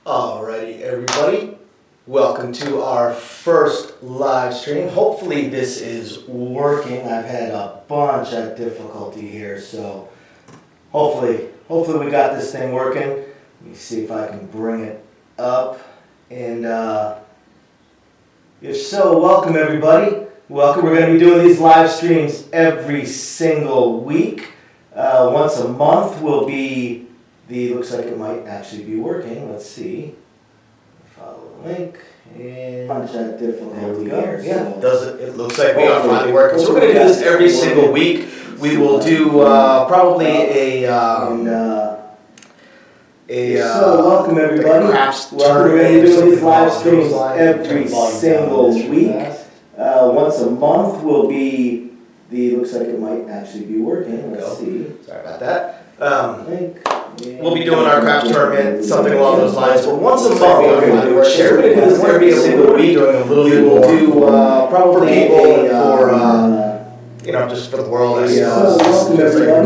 Alrighty, everybody. Welcome to our first live stream. Hopefully this is working. I've had a bunch of difficulty here, so hopefully we got this thing working. Let me see if I can bring it up. And if so, welcome everybody. Welcome. We're going to be doing these live streams every single week. Once a month will be looks like it might actually be working. Let's see. Follow the link. And bunch of difficulty here. Yeah, it looks like we are finally working. So we're going to do this every single week. We will do probably so welcome everybody. We're going to do these live streams every single week. Once a month will be looks like it might actually be working. Let's see. Sorry about that. We'll be doing our craft tournament, something along those lines. But once a month, we're going to do our share. We're going to do this every single week. We will do probably just for the world.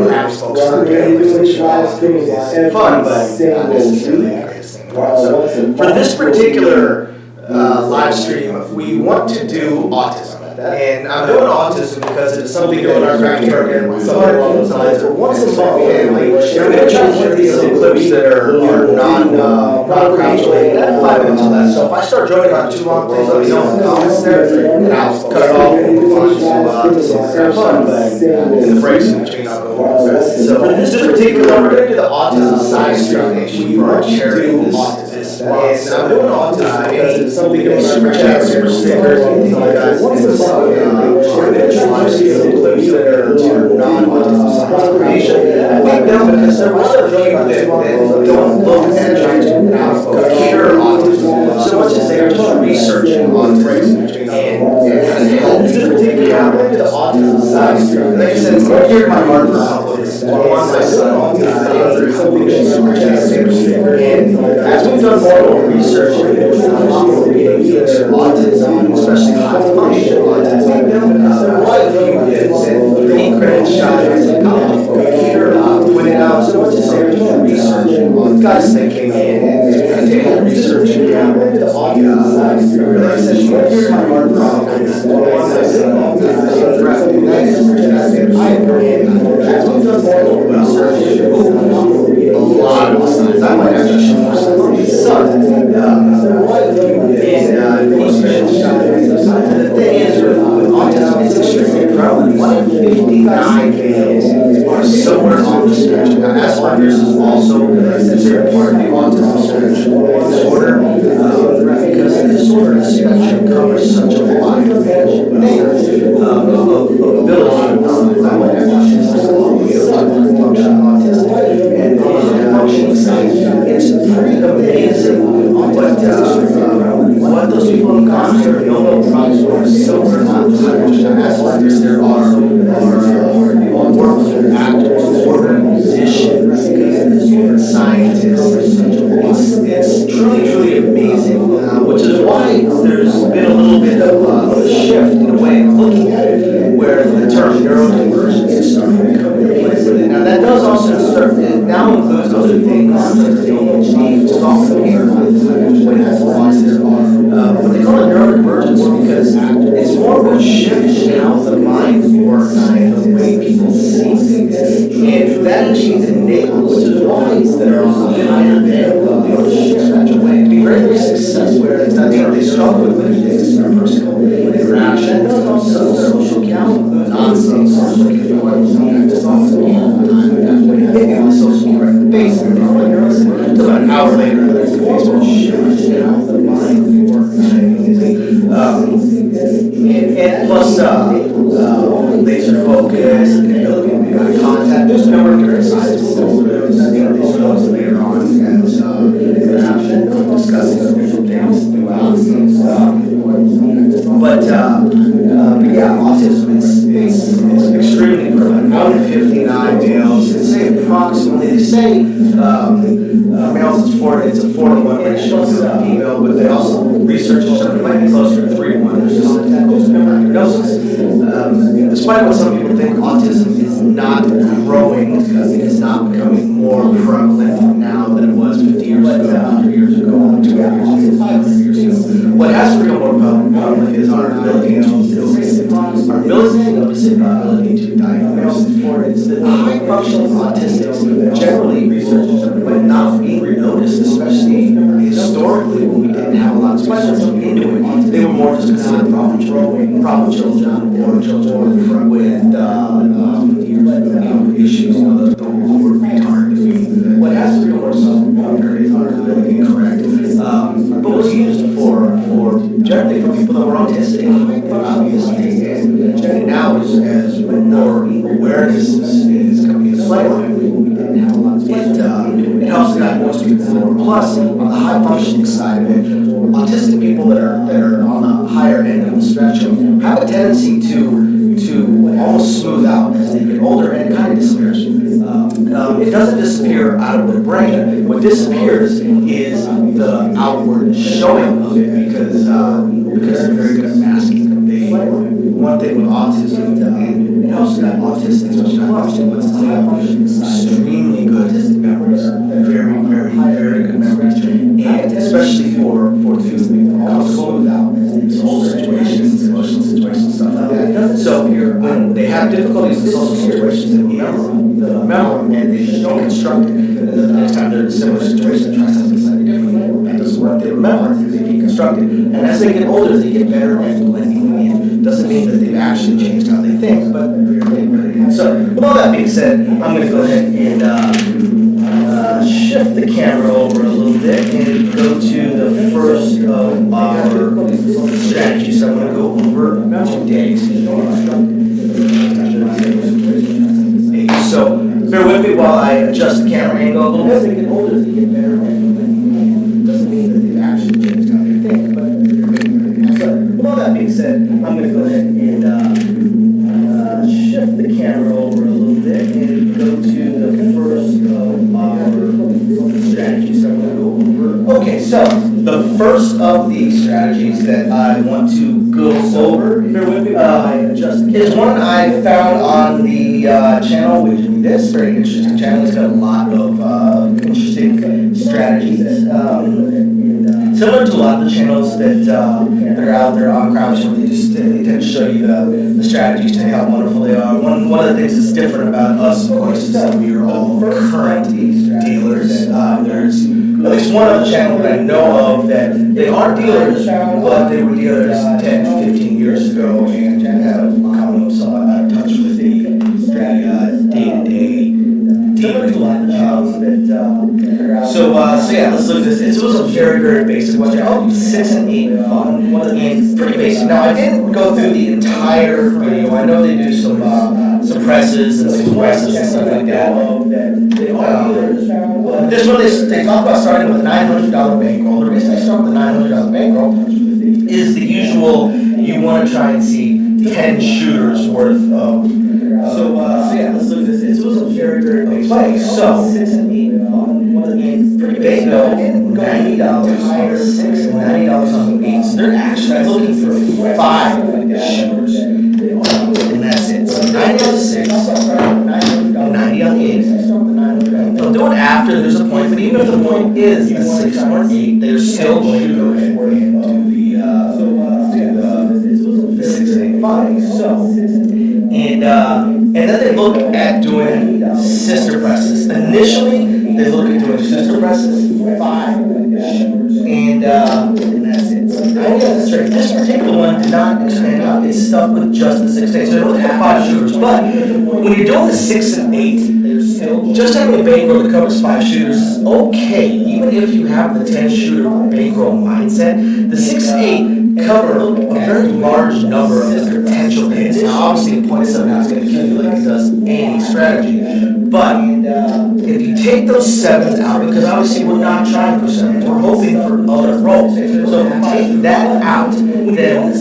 Crafts folks are doing fun, but not necessarily the greatest thing in the world. So for this particular live stream, we want to do autism. And I'm doing autism because it's something doing our craft tournament, something along those lines. But once a month, we're going to try to share these clips that are non-craft related. I have 5 minutes left, so if I start joining on too long, please let me know in the comments there, and I'll cut it off and move on to some fun. In the breaks in between, I'll go over the rest. So for this particular one, we're going to do the autism science donation for our charity autism. And I'm doing autism because it's something doing super chat, super stickers, and things like that. Once a month, we're going to try to see some clips that are non-autism science creation. And we know because we're still doing that don't look at trying to cure autism so much as they are just researching autism and this particular I'm going to do the autism science. Like I said, it's going to hear my heart for all of this. One of my son autism, the other is something that's super chat, super sticker. And as we've done more research into autism, especially high function autism, quite a few kids and 3 credit shots in college pointed out so much as they were researching on guys that came in and taking research and the autism science. Like I said, here's my heart problem. As we've done more research into a lot of science, I might actually show some of these sons. The thing is, with autism, it's extremely prevalent. 1 in 59 kids are somewhere on the spectrum. Now, Asperger's is also considered part of the autism spectrum disorder because the disorder spectrum covers such a wide range of ability. I might actually show some of these functional autism and functional science. It's pretty amazing what those people have gone through. Nobel Prize winners, silver Asperger's, there are wonderful actors, musicians, scientists. It's truly amazing, which is why there's been a little bit of a shift in a way of looking at it, where the term neurodivergence is starting to come into place. Now that does also now includes other things like ADHD, software, but they call it neurodivergence because it's more of a shift in how the mind works and the way people see things. And that actually enables, which is why there are higher spectrum way to be very successful. It's not something they struggle with is personal interaction, social nonsense, social social correct base. So about an hour later, there's a Facebook shift in how the mind works. And plus, laser focus, and ability to make eye contact. There's a number of different sizes. Those later on as interaction, discussing different things But yeah, autism is extremely prevalent. 1 in 59 males. They say males it's a 4 to 1 ratio to female, but they also researchers said it might be closer to 3 to 1. There's just a diagnosis. Despite what some people think, autism is not growing because it is not becoming more prevalent now than it was 50 years ago, 100 years ago. what has to become more public is our ability to notice it. Our ability to notice it, our ability to diagnose it. The high-functioning autistics, generally researchers have not being noticed, especially historically when we didn't have a lot of questions into it. They were more just considered problem children or children with issues, the word retarded. What has to be more popular is our ability to correct. But was used for generally for people that were autistic, obviously, and now as more awareness is coming into play, it helps to diagnose people more. Plus, on the high functioning side of it, autistic people that are on the higher end of the spectrum have a tendency to almost smooth out as they get older, and it kind of disappears. It doesn't disappear out of the brain. What disappears is the outward showing of it because they're very good at masking. One thing with autism, and it helps that autistic, especially high functioning, extremely good memories, very good memories, and especially for smooth out social situations, emotional situations, stuff like that. So when they have difficulties in social situations, they remember them, and they just don't construct it. And then the next time they're in a similar situation, try something slightly different. That doesn't work. They remember it, they deconstruct it. And as they get older, they get better at blending in. Doesn't mean that they've actually changed how they think, but they really have. So with all that being said, I'm going to go ahead and shift the camera over a little bit and go to the first of our strategies. So I'm going to go over today. So bear with me while I adjust the camera angle a little bit. As they get older, they get better at blending. Doesn't mean that they've actually changed how they think, but so with all that being said, I'm going to go ahead and shift the camera over a little bit and go to the first of our strategies. So I'm going to go over. Okay, so the first of the strategies that I want to go over is one I found on the channel, which is this very interesting channel. It's got a lot of interesting strategies. Similar to a lot of the channels that are out there on Crowdsourcing, they tend to show you the strategies to how wonderful they are. One of the things that's different about us, of course, is that we are all current dealers. There's at least one other channel that I know of that they are dealers, but they were dealers 10, 15 years ago and have come somewhat out of touch with the day-to-day So yeah, let's look at this. This was a very basic one. I'll do 6 and 8 fun, and pretty basic. Now I didn't go through the entire video. I know they do some presses and some presses and stuff like that. This one they talk about starting with a $900 bankroll. The reason I start with a $900 bankroll is the usual. You want to try and see 10 shooters worth of. So yeah, let's look at this. This was a very big play. So 6 and 8 pretty big though. $90 on 6 and $90 on 8. So they're actually looking for 5 shooters, and that's it. So 90 on 6, and 90 on 8. They'll do it after there's a point, but even if the point is a 6 or 8, they're still going to go ahead and do the 6 and 8 5. And then they look at doing sister presses. Initially, they look at doing sister presses, 5 and that's it. That's right. This particular one did not expand out. It's stuck with just the 6 and 8. So they only have 5 shooters. But when you're doing the 6 and 8, just having a bankroll that covers 5 shooters is okay. Even if you have the 10 shooter bankroll mindset, the 6 and 8 cover a very large number of potential hits. Now, obviously, a point is not going to kill you like it does any strategy. But if you take those 7s out, because obviously we're not trying for 7s, we're hoping for other rolls. So if you take that out, then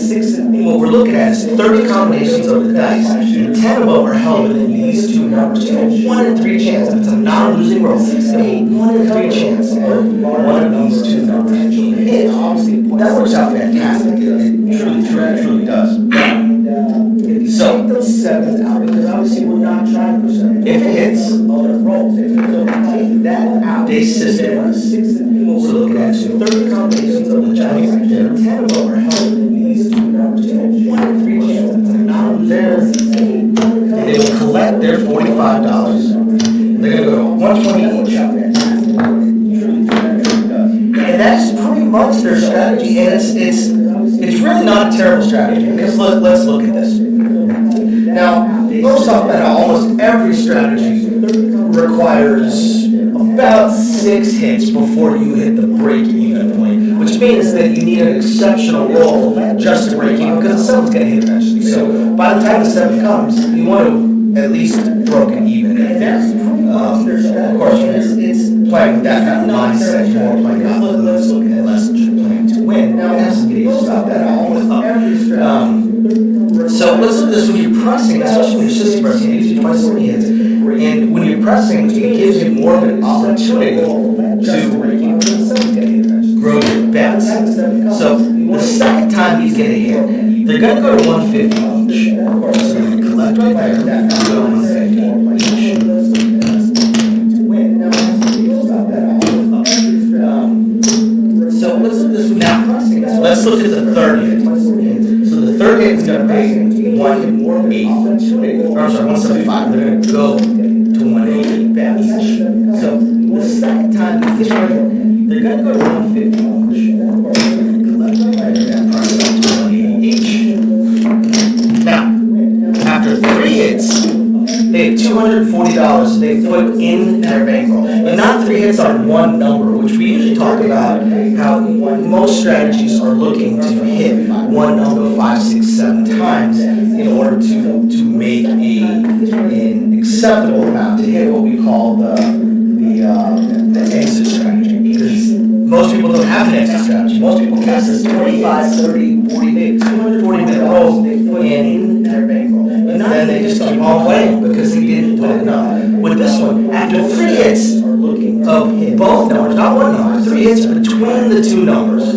what we're looking at is 30 combinations of the dice, and 10 of them are held within these two numbers. You have a 1 in 3 chance. If it's a non-losing roll, 6 and 8, 1 in 3 chance. One of these two numbers can hit. That works out fantastic. It truly does. So those 7s out, because obviously we're not trying for 7. If it hits, other rolls. So take that out. They system what we're looking at had to 30 combinations of the Chinese, 10 of them are held in these two numbers. 1 in 3 chance out there. They will collect their $45. They're going to go to 120 each. And that's pretty much their strategy. And it's really not a terrible strategy, because let's look at this. Now, let's talk about how almost every strategy requires about 6 hits before you hit the break-even point, which means that you need an exceptional roll just to break even, because the 7's going to hit eventually. So by the time the 7 comes, you want to at least broken even. Of course, it's playing with that kind of mindset, more playing not to lose and less playing to win. Now, as we stop that almost every strategy. So let's look at this when you're pressing, especially when you're system pressing, it gives you twice as many hits. And when you're pressing, it gives you more of an opportunity to grow your bets. So the second time you get a hit, they're going to go to 150 each. So they're going to collect right there, and go to 150 each. So let's look at this now. Let's look at the third hit. So the third hit is going to pay 180. I'm sorry, 175. They're going to go to 180 each. So the second time you get it, they're going to go to 150 each. Collect that price up to 180 each. Now, after 3 hits, they have $240 they put in their bankroll. And not 3 hits on one number, which we usually talk about how most strategies are looking to hit one number 5, 6, 7 times in order to make an acceptable amount, to hit what we call the exit strategy. Because most people don't have an exit strategy. Most people cast this 25, 30, 40, 240-minute rolls in their bankroll. And then they just keep on playing because they didn't put enough. With this one, after 3 hits of both numbers, not one number, 3 hits between the two numbers,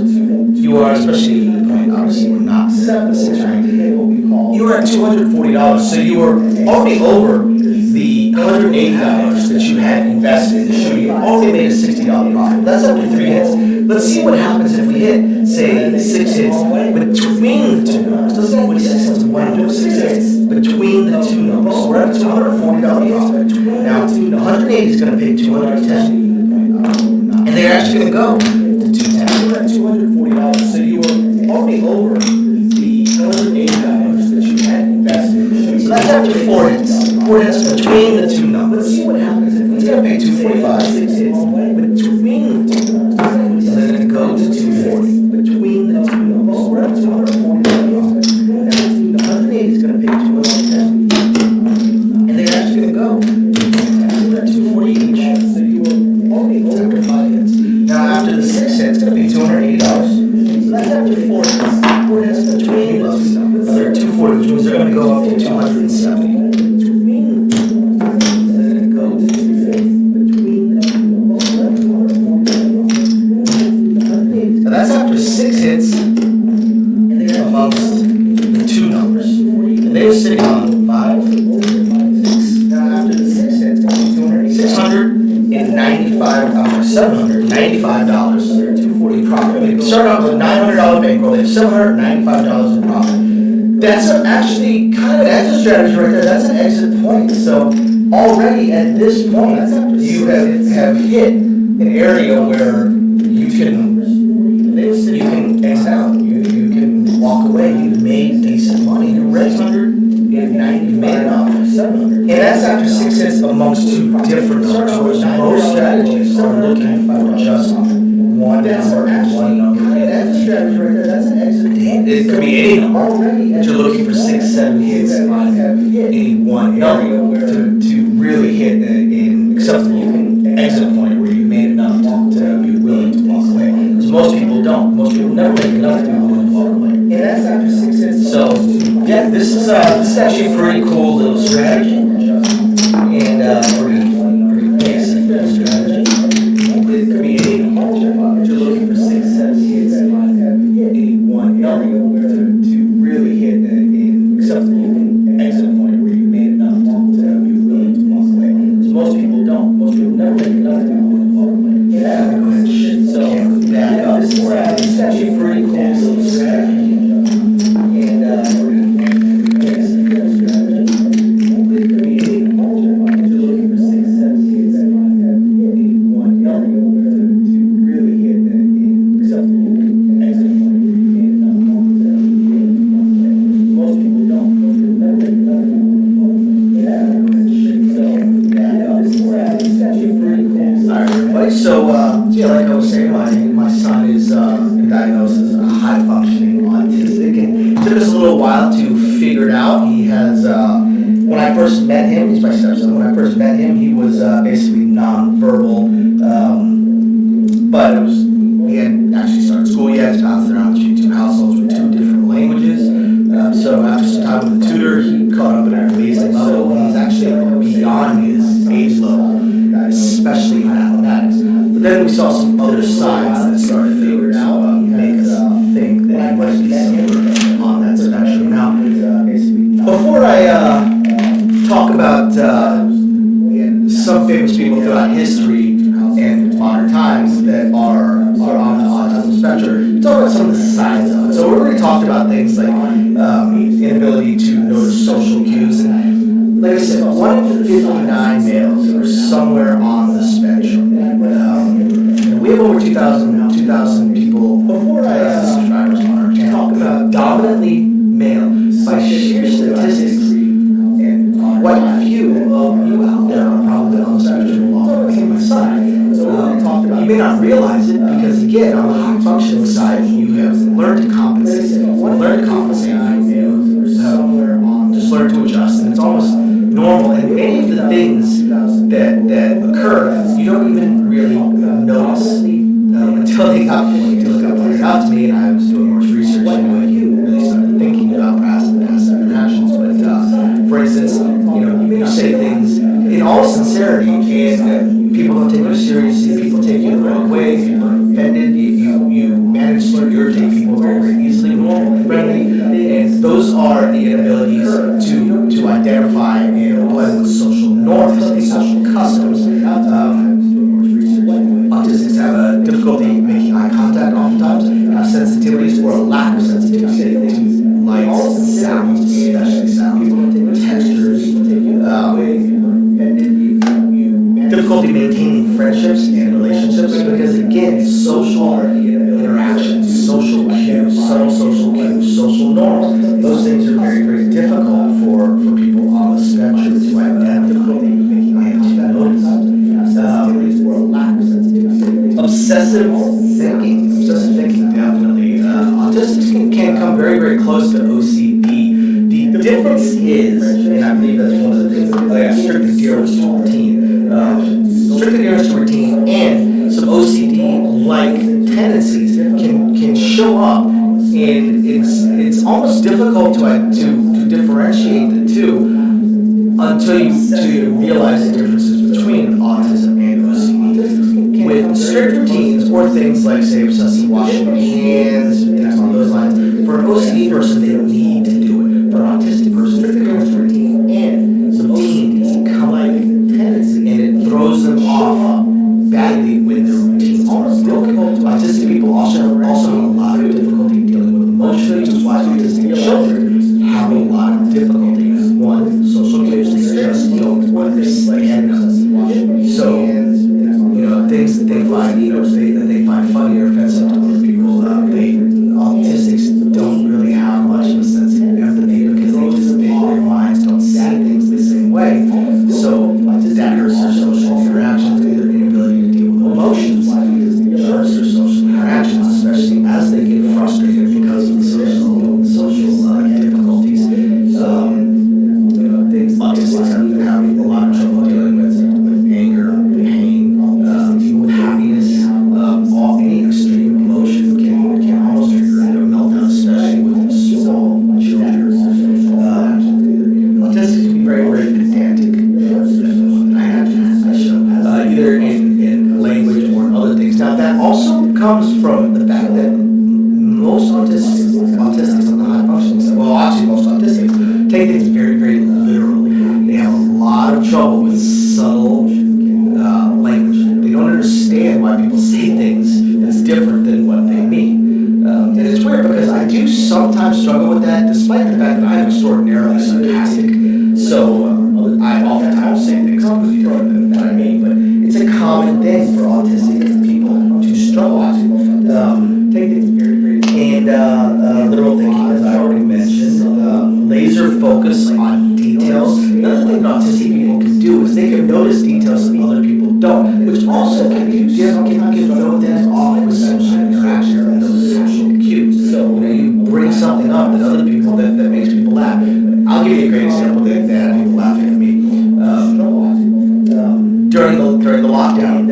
you are, especially obviously we're not 7, 6, right? You are at $240, so you are already over the $180 that you had invested in the shoe. You already made a $60 profit. That's after 3 hits. Let's see what happens if we hit, say, 6 hits between the two numbers. Doesn't matter what 6 hits, 6 hits between the two numbers. So we're at $240 profit. Now, 180 is going to pay $210. And they're actually going to go to 210. We're at $240, so you are already over the $180 that you had invested. So that's after 4 hits. 4 hits between the two numbers. Let's see what happens if it's going to pay $245. 6 hits between the two numbers. So they're going to go to 240 between the two numbers. We're at $240. Now, 180 is going to pay $210. And they're actually going to go to 240 each. So you are already over 5 hits. Now, after the 6 hits, it's going to be $280. So that's after 4 hits. 4 hits between the two numbers. They're 240, which means they're going to go up to 270. That's after 6 hits amongst the two numbers. And they were sitting on 5, 6. Now after the 6 hits, $795 profit. They started off with a $900 bankroll. They have $795 in profit. That's actually kind of an exit strategy right there. That's an exit point. So already at this point, you have hit an area where you can exit out. You can walk away. You've made decent money. You're raised 190. You've made enough. 700. And that's after 6 hits amongst two different numbers. Whereas most strategies are looking for just one number and one number. That's a strategy right there. That's an exit. It could be any number. But you're looking for 6, 7 hits on any one number to really hit an acceptable exit point where you made enough to be willing to walk away. Because most people don't. Most people never make enough to be willing to walk away. And that's after 6 hits. So, yeah, this is actually a pretty cool little strategy. And pretty basic little strategy. It could be any number. You're looking for 6, 7 hits on any one number to really hit an acceptable exit point where you made enough to be willing to walk away. Because most people don't. Most people never make enough to be willing to walk away. Yeah. So, yeah. Alright, everybody. So, yeah, like I was saying, my son is diagnosed as high functioning autistic, and it took us a little while to figure it out. He has, when I first met him, he's my stepson. When I first met him, he was basically nonverbal, but he had actually started school yet. He's bounced around between two households with two different languages. So after some time with the tutor, he caught up at an amazing level. He's actually beyond his age level, especially in mathematics. But then we saw some other signs that started to make us think that he might be somewhere on that spectrum. Now, before I talk about some famous people throughout history and modern times that are on the autism spectrum, talk about some of the signs of it. So we already talked about things like inability to notice social cues. And like I said, 1 in 59 males are somewhere on the spectrum. We have over 2,000 people, subscribers on our channel. Talk about dominantly male. By sheer statistics, and quite few of you out there are probably on the spectrum along with my son. You may not realize it because, again, on the high functioning side, you have learned to compensate. Just learn to adjust, and it's almost normal. And many of the things that occur, you don't even really notice until they got pointed out to me, and I was doing more research and you really started thinking about passive interactions. But for instance, you say things in all sincerity, and people don't take you seriously. People take you the wrong way. People are offended. You manage to irritate people very, very easily, normal, friendly, and those are the inabilities to identify and blend with social norms and social customs. Autistics have a difficulty making eye contact oftentimes, have sensitivities or a lack of sensitivity to lights and sounds, especially sounds, textures, difficulty maintaining friendships and relationships because, again, social interactions, social cues, subtle social cues, social norms, those things are very, very difficult for people on the spectrum to identify and to notice. Obsessive thinking definitely. Autism can come very, very close to OCD. The difference is, and I believe that's one of the things, strict adherence to routine. Strict adherence to routine and some OCD-like tendencies can show up, and it's almost difficult to differentiate the two until you realize the differences between autism and OCD. With strict routines or things like, say, obsessive washing of hands, things along those lines, for an OCD person, they don't need to do it. For an autistic person, strict adherence to routine and some OCD come like tendency, and it throws them off badly with their routines. Almost difficult. Autistic people also have a lot of difficulty dealing with emotions, which is why autistic children have a lot of difficulty. One, social cues, they just don't understand them. So, things that they find funny or offensive to other people, autistics don't really have much of a sense of empathy because their minds don't see things the same way. So that hurts their social interactions, their inability to deal with emotions, hurts their social interactions, especially as they get frustrated because of the social difficulties. Autistics have a lot of trouble dealing with anger, pain, with happiness, any extreme emotion can almost trigger a meltdown, especially with small children. Autistics can be very, very pedantic. Either in language or in other things. Now that also comes from the fact that most autistics on the high functioning side, well, actually most autistics take things very, very literally. They have a lot of trouble with subtle language. They don't understand why people say things that's different than what they mean. And it's weird because I do sometimes struggle with that, despite the fact that I am extraordinarily sarcastic. So I oftentimes say things completely different than what I mean. But it's a common thing for autistic people to struggle with. Take things very, very and literal thinking, as I already mentioned, laser focus on details. Another thing that autistic people can do is they can notice details that other during the lockdown,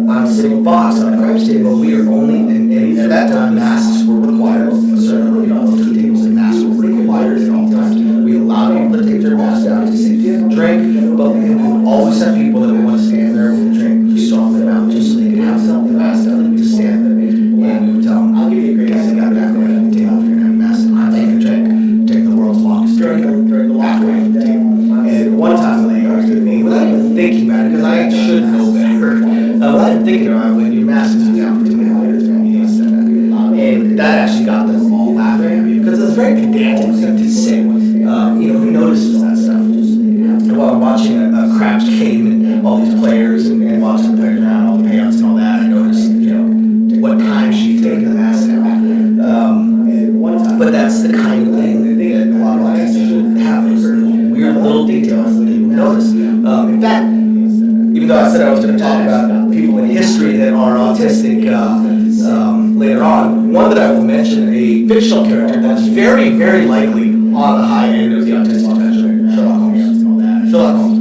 I'm sitting in Fox on a crepes table. We are only, and at that time, masks were required. Certainly, tea tables and masks were required at all times. We allowed people to take their masks down to see if they could drink, but we would always have people that would want to stand there with a drink. We saw them out just so they could have something masked up and just stand there. And we would tell them, I'll give you a great guys, I got back away from the table if you're going to have a mask. I'm taking a drink, taking the world's longest drink during the back away from the table. And one time when they argued with me, without even thinking about it, because I should know better, without even thinking about it, when your mask is down for 2 minutes, and that actually got them all laughing at me, because it's a very pedantic thing to say. Who notices that stuff? And while I'm watching a craps game and all these players and watching the players around, all the payouts and all that, I noticed, what time she's taking the mask out. But that's the kind of thing that a lot of audiences should have, weird little details that you notice. In fact, even though I said I was going to talk about people in history that are autistic later on, one that I will mention, a fictional character that is very, very likely on the high end of the autistic spectrum, Sherlock Holmes. Sherlock Holmes,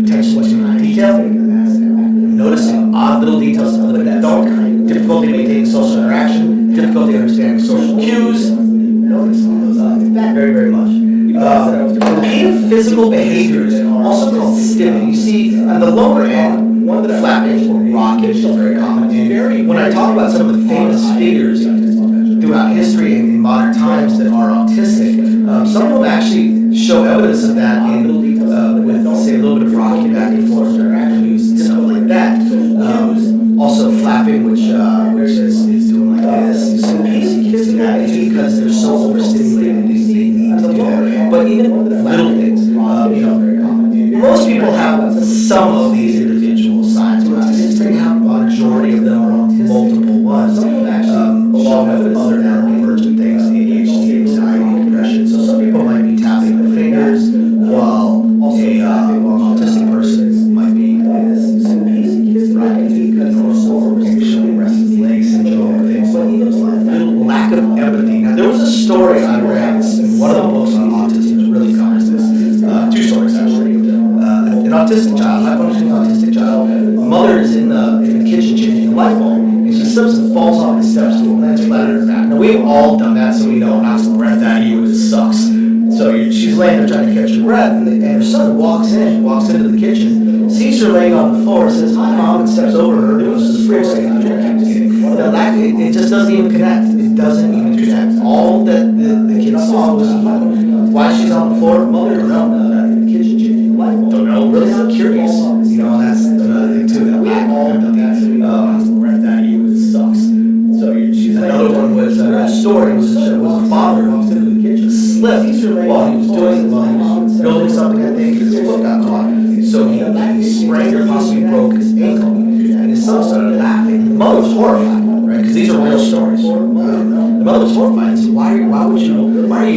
attention to detail, noticing odd little details that don't, difficulty maintaining social interaction, difficulty understanding social cues, notice all those very, very much. Repeated physical behaviors, also called stimming. You see, on the lower end, one of the flapping or rocking is very common. And when I talk about some of the famous figures throughout history and in modern times that are autistic, some of them actually show evidence of that with, say, a little bit of rocking back and forth or actions and stuff like that. Also flapping, which is doing like this. So kids do that because they're so overstimulated. They need to do that. But even little things, most people have some of these individual signs, but autistic have a majority of them are multiple ones, along with other neurodivergent things, ADHD, anxiety, depression. So some people might be tapping their fingers, while an autistic person might be leg syndrome, things like that. Lack of empathy. Now, there was a story I read in one of the books on autism that really covers this. 2 stories actually. An autistic child, high-functioning autistic child. Mother is in the kitchen changing the light bulb, and she slips and falls off the step stool and lands flat on her back. Now, we've all done that, so we know not to breath at you. It sucks. So she's laying there trying to catch her breath, and her son walks into the kitchen, sees her laying on the floor, says, "Hi, Mom," and steps over her. It was just freaks out. It just doesn't even connect. It doesn't even connect. All that the kid saw was why she's on the floor. Mother, don't know. The kitchen changing the light bulb. Don't know. Really not curious. That's another thing too. That lack of empathy. That you sucks. So another one was a story. Was a father who was in the kitchen slipped while he was building something. I think his foot got caught. So he sprained or possibly broke his ankle, and his son started laughing. The mother was horrified, right? Because these are real stories. The mother was horrified. So why are you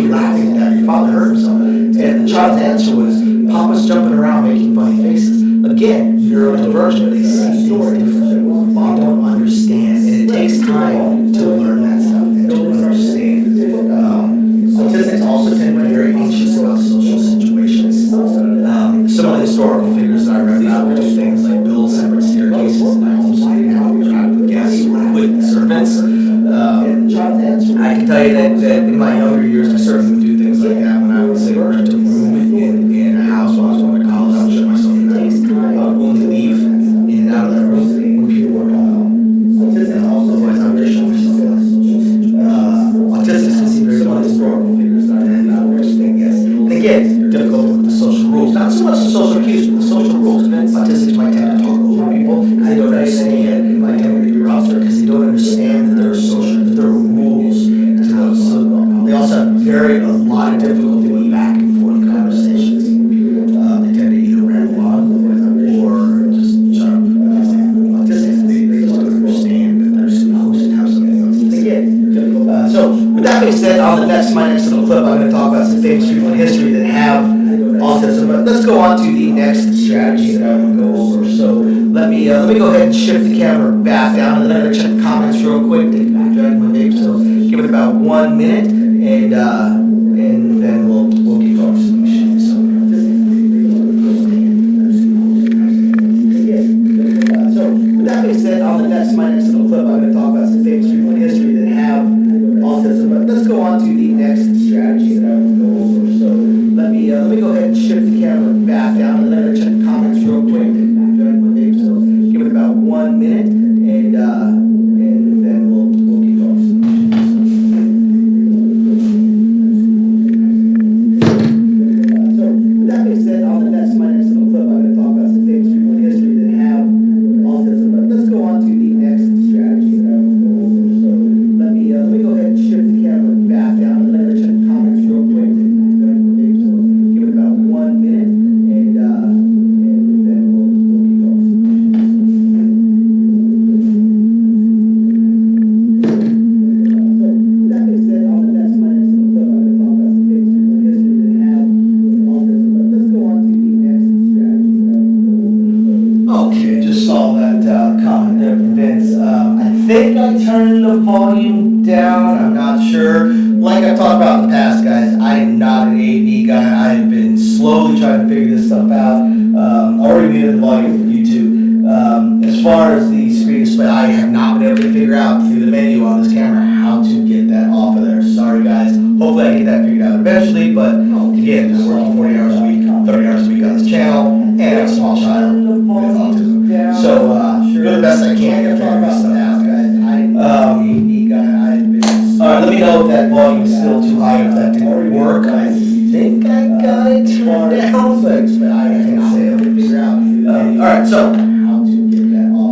laughing at that? Your father hurt himself. And the child's answer was, "Papa's jumping around making funny faces." Again, neurodivergent. They see stories differently. They don't understand, and it takes time to learn that stuff and to understand. Autistics also tend to be very anxious about social situations. Some of the historical figures that I read about would do things like build separate staircases in their homes so they didn't have to interact with guests with servants. I can tell you that in my younger years, I certainly would do things like that when I would say rent a room in a house while I was going to college. I would shut myself in the house. I would only leave in and out of that room when people were home. Otherwise, I would just shut myself in. Autistics can seem very much historical figures that I didn't understand. And again, difficult with the social rules. Not so much the social cues, but the social rules. Autistics might tend to talk over people because they don't understand. Might tend to be rougher because they don't understand that there are rules to those. So they also have a lot of difficulty with back and forth conversations. They tend to either ramble on or just shut up. Autistics, they just don't understand that they're supposed to have something else to say. So with that being said, my next little clip, I'm going to talk about some famous people in history that have autism. But let's go on to the next strategy that I want to go over. So let me go ahead and shift the camera back down, and then I'm going to check the comments real quick. Drag my vape, so give it about 1 minute, and then we'll keep going. being said, my next little clip, I'm going to talk about some famous people in history that have autism. But let's go on to the next strategy that I will go over. So let me go ahead and shift the camera back down, and then I'm going to check the comments real quick. So give it about 1 minute, and then we'll keep going. So with that being said, my next little clip, I'm going to talk about some famous people in history that have autism. But let's go on to the next strategy that I will go over. So let me go ahead and shift the camera back down, and then I'm going to check the comments real quick. So give it about 1 minute, and then we'll keep going. So with that being said, my next little clip, I'm going to talk about some famous people in history that have autism. But let's go on to the next strategy that I will go over. Okay, just saw that comment there from Vince. I think I turned the volume down. I'm not sure. Like I've talked about in the past, guys, I am not an AV guy. I've been slowly trying to figure this stuff out. Already muted the volume for YouTube. As far as the screen display, I have not been able to figure out through the menu on this camera how to get that off of there. Sorry, guys. Hopefully I get that figured out eventually, but again, I'm working 40 hours a week, 30 hours a week on this channel, and I have a small child with autism. So, do the best I can to figure this stuff out, guys. Alright, let me know if that volume is still too high, if that didn't work. I think I got it turned down, but I can't say it. Alright, so,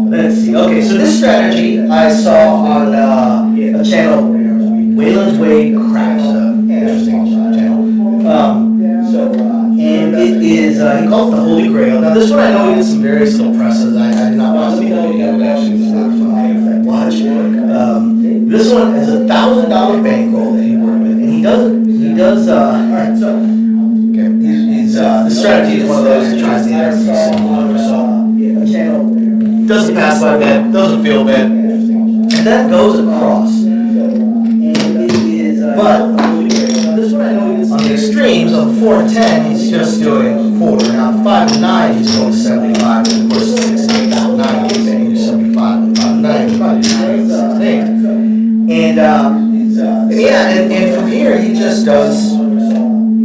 let's see. Okay, so this strategy I saw on a channel, Wayland's Way Crafts, interesting channel. And it is, he calls it the Holy Grail. Now this one I know he did some various little presses. I did not watch the video, but actually it's not funny if I watch. This one is $1,000 bankroll that he worked with, and he does, alright, so, okay, the strategy is one of those that tries to interview someone, so, channel doesn't pass by bed, doesn't feel bad, and then goes across. But on the extremes, on the 4 to 10, he's just doing quarter. Now, the 5 to 9, he's going 75, and of course, the 6 to 8, 9, he's doing 75, and 5 to 9, he's probably 9, 6 to 8. And from here, he just does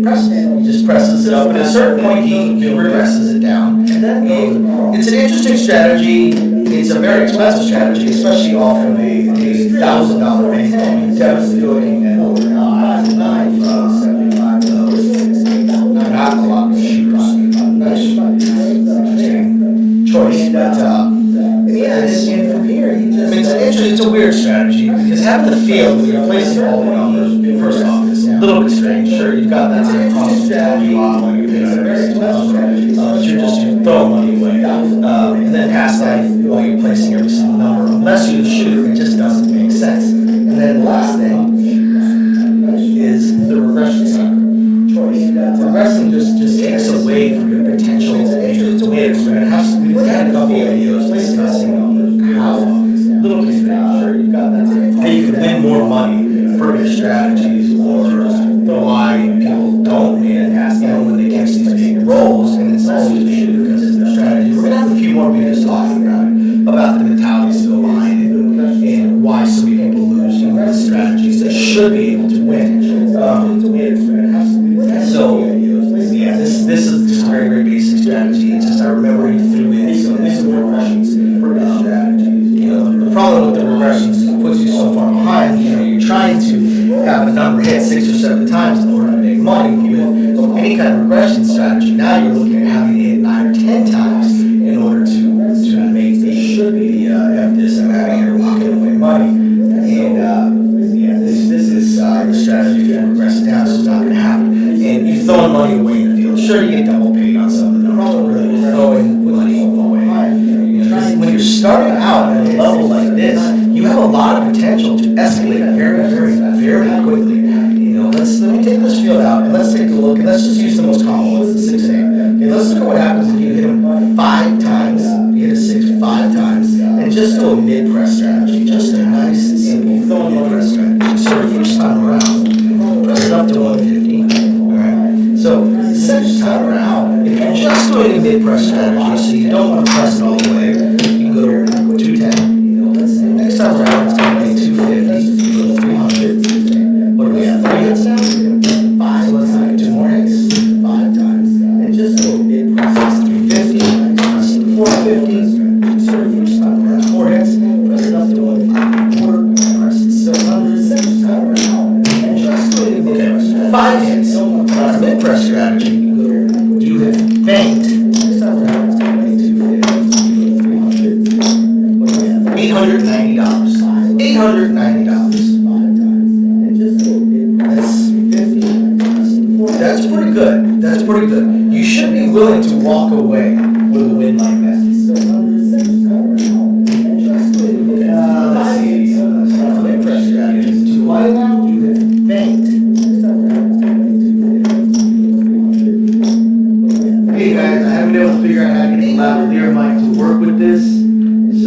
presses. He just presses it up, and at a certain point, he regresses it down. And it's an interesting strategy. It's a very expensive strategy, especially off of a $1,000 base. He's definitely doing it over 5 to 9, 75 to not a lot of shooters. Interesting choice, but and from here, he just. It's a weird strategy because having the field when you're placing all the numbers, first off, is a little bit strange. Sure, you've got that same strategy, it's a very expensive strategy, but you're throwing money away. And then past that, while you're placing every single number, unless you're the shooter, it just doesn't make sense. And then the last thing is the regression sucker. Progressing just takes away from your potential wins. We've had a couple of videos discussing how little how you can win more money from your strategies, or why people don't win when they catch these big roles, and it's also because of their strategy. We're going to have a few more videos talking about the mentalities that go behind it, and why so many people lose the strategies they should be able to win. This is just a very, very basic strategy. It's just I remember he threw in some regressions for his strategy. The problem with the regressions is it puts you so far behind. You're trying to have a number hit 6 or 7 times in order to make money. With any kind of regression strategy, now you're looking at having to hit 9 or 10 times in order to make the F this and that, and you're walking away money. And this is the strategy for regressing down, so it's not going to happen. And you're throwing money away in the field. Sure, you get double paid on some of the numbers, but really you're throwing money away. When you're starting out at a level like this, you have a lot of potential to escalate very, very, very quickly. Let me take this field out and let's take a look, and let's just use the most common ones, the 6 and 8. Okay, let's look at what happens if you hit him 5 times, you hit a 6 5 times, and just do a mid-press strategy, just a nice, simple mid-press strategy. So the first time around, press it up to 150. Alright, so the second time around, if you're just doing a mid-press strategy, so you don't want to press it all the way, you can go to 210.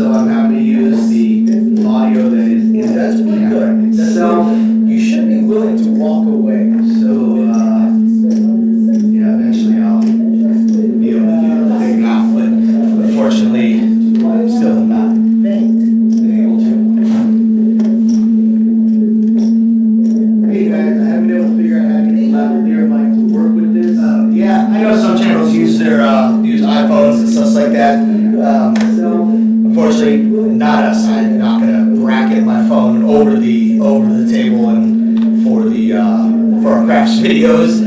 so I'm having to use the audio that is in. That's pretty good. So you should be willing to walk away. So yeah, eventually I'll be able to do the thing now, but unfortunately, still not been able to. Hey guys, I haven't been able to figure out how to get lavalier mic to work with this. Yeah, I know some channels use use iPhones and stuff like that. Unfortunately, not us. I'm not gonna bracket my phone over the table and for our crafts videos.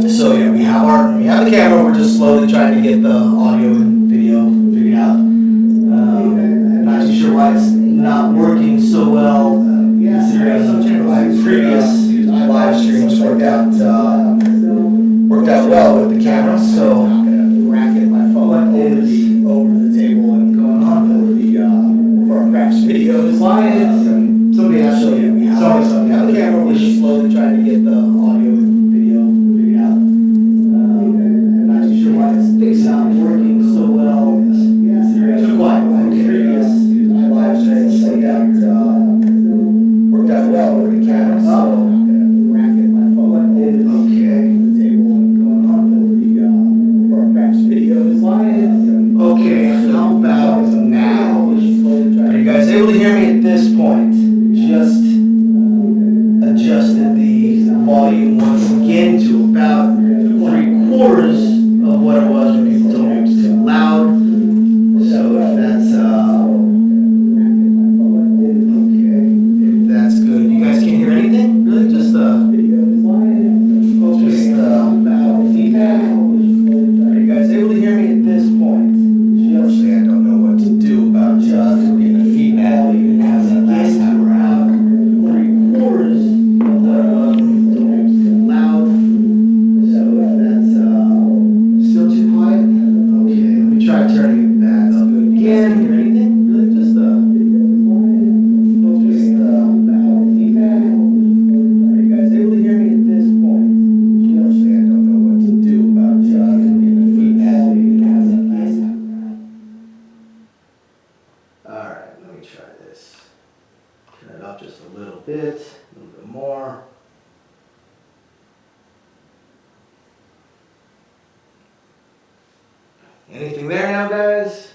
So yeah, we have the camera. We're just slowly trying to get the audio and video figured out. I'm not too sure why it's not working so well. Considering some channels, previous live streams worked out well with the camera. So I'm not gonna bracket my phone over the table and going on for our crafts videos. Somebody actually have the camera. We're just slowly trying to get the audio and video figured out. I'm not too sure why it's not working so well. Too quiet. Previous live streams worked out well with the camera. So I'm not gonna bracket my phone over the table and going on for our crafts videos. Okay, how about now? Are you guys able to hear me at this point? Just adjusted the volume once again to about 3/4 of what it was when people told me it was too loud. So if that's if that's good. You guys can't hear anything? Really? Just feedback. Are you guys able to hear me at this point? Unfortunately, I don't know what to do about just getting the feedback we had that last time around. 3/4 of what loud. So if that's still too quiet, okay, let me try turning that up again. Hear anything? Really? Just feedback. Are you guys able to hear me at this point? Unfortunately, I don't know what to do about just getting the feedback we had that last time around. Alright, let me try this. Turn it up just a little bit more. Anything there now, guys?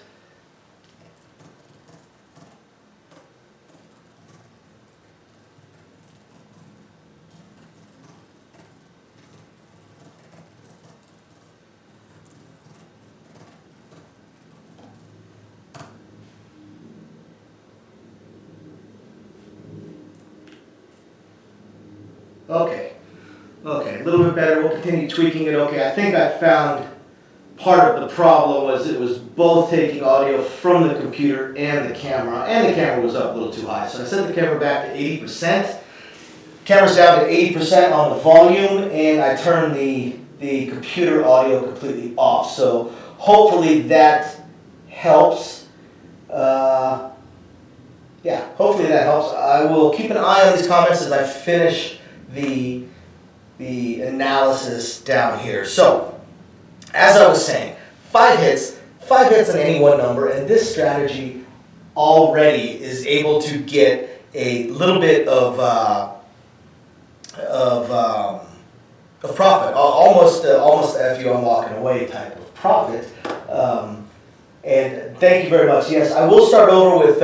Okay, a little bit better. We'll continue tweaking it. Okay, I think I found part of the problem was it was both taking audio from the computer and the camera was up a little too high. So I set the camera back to 80%. Camera's down to 80% on the volume, and I turned the computer audio completely off. So hopefully that helps. Yeah, hopefully that helps. I will keep an eye on these comments as I finish the analysis down here. So, as I was saying, 5 hits on any one number, and this strategy already is able to get a little bit of profit, almost if you I'm walking away type of profit. And thank you very much. Yes, I will start over with.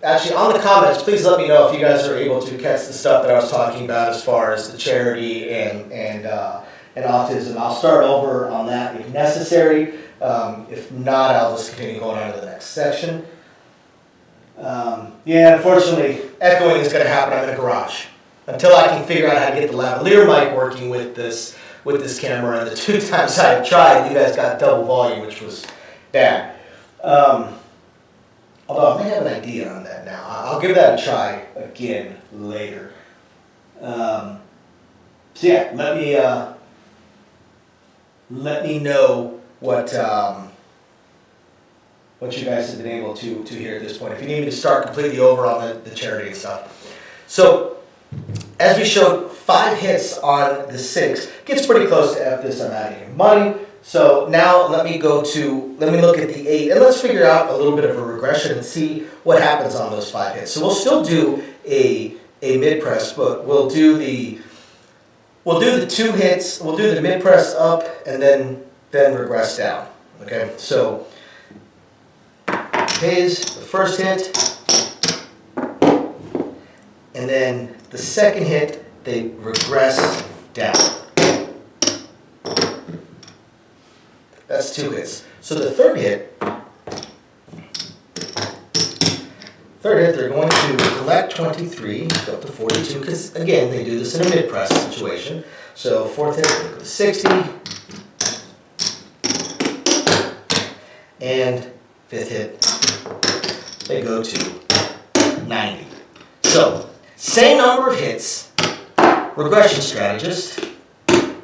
Actually, on the comments, please let me know if you guys are able to catch the stuff that I was talking about as far as the charity and autism. I'll start over on that if necessary. If not, I'll just continue going on to the next section. Yeah, unfortunately, echoing is going to happen in the garage until I can figure out how to get the lavalier mic working with this camera. And the 2 times I've tried, you guys got double volume, which was bad. Although I may have an idea on that now. I'll give that a try again later. So yeah, let me know what you guys have been able to hear at this point. If you need me to start completely over on the charity and stuff. So as we showed, 5 hits on the 6 gets pretty close to F this, I'm out of here money. So now let me look at the 8, and let's figure out a little bit of a regression and see what happens on those 5 hits. So we'll still do a mid press, but we'll do the 2 hits, we'll do the mid press up, and then regress down. Okay, so the first hit, and then the second hit, they regress down. That's 2 hits. So the third hit, they're going to collect 23, go up to 42, because again, they do this in a mid-press situation. So fourth hit, they go to 60, and fifth hit, they go to 90. So, same number of hits, regression strategist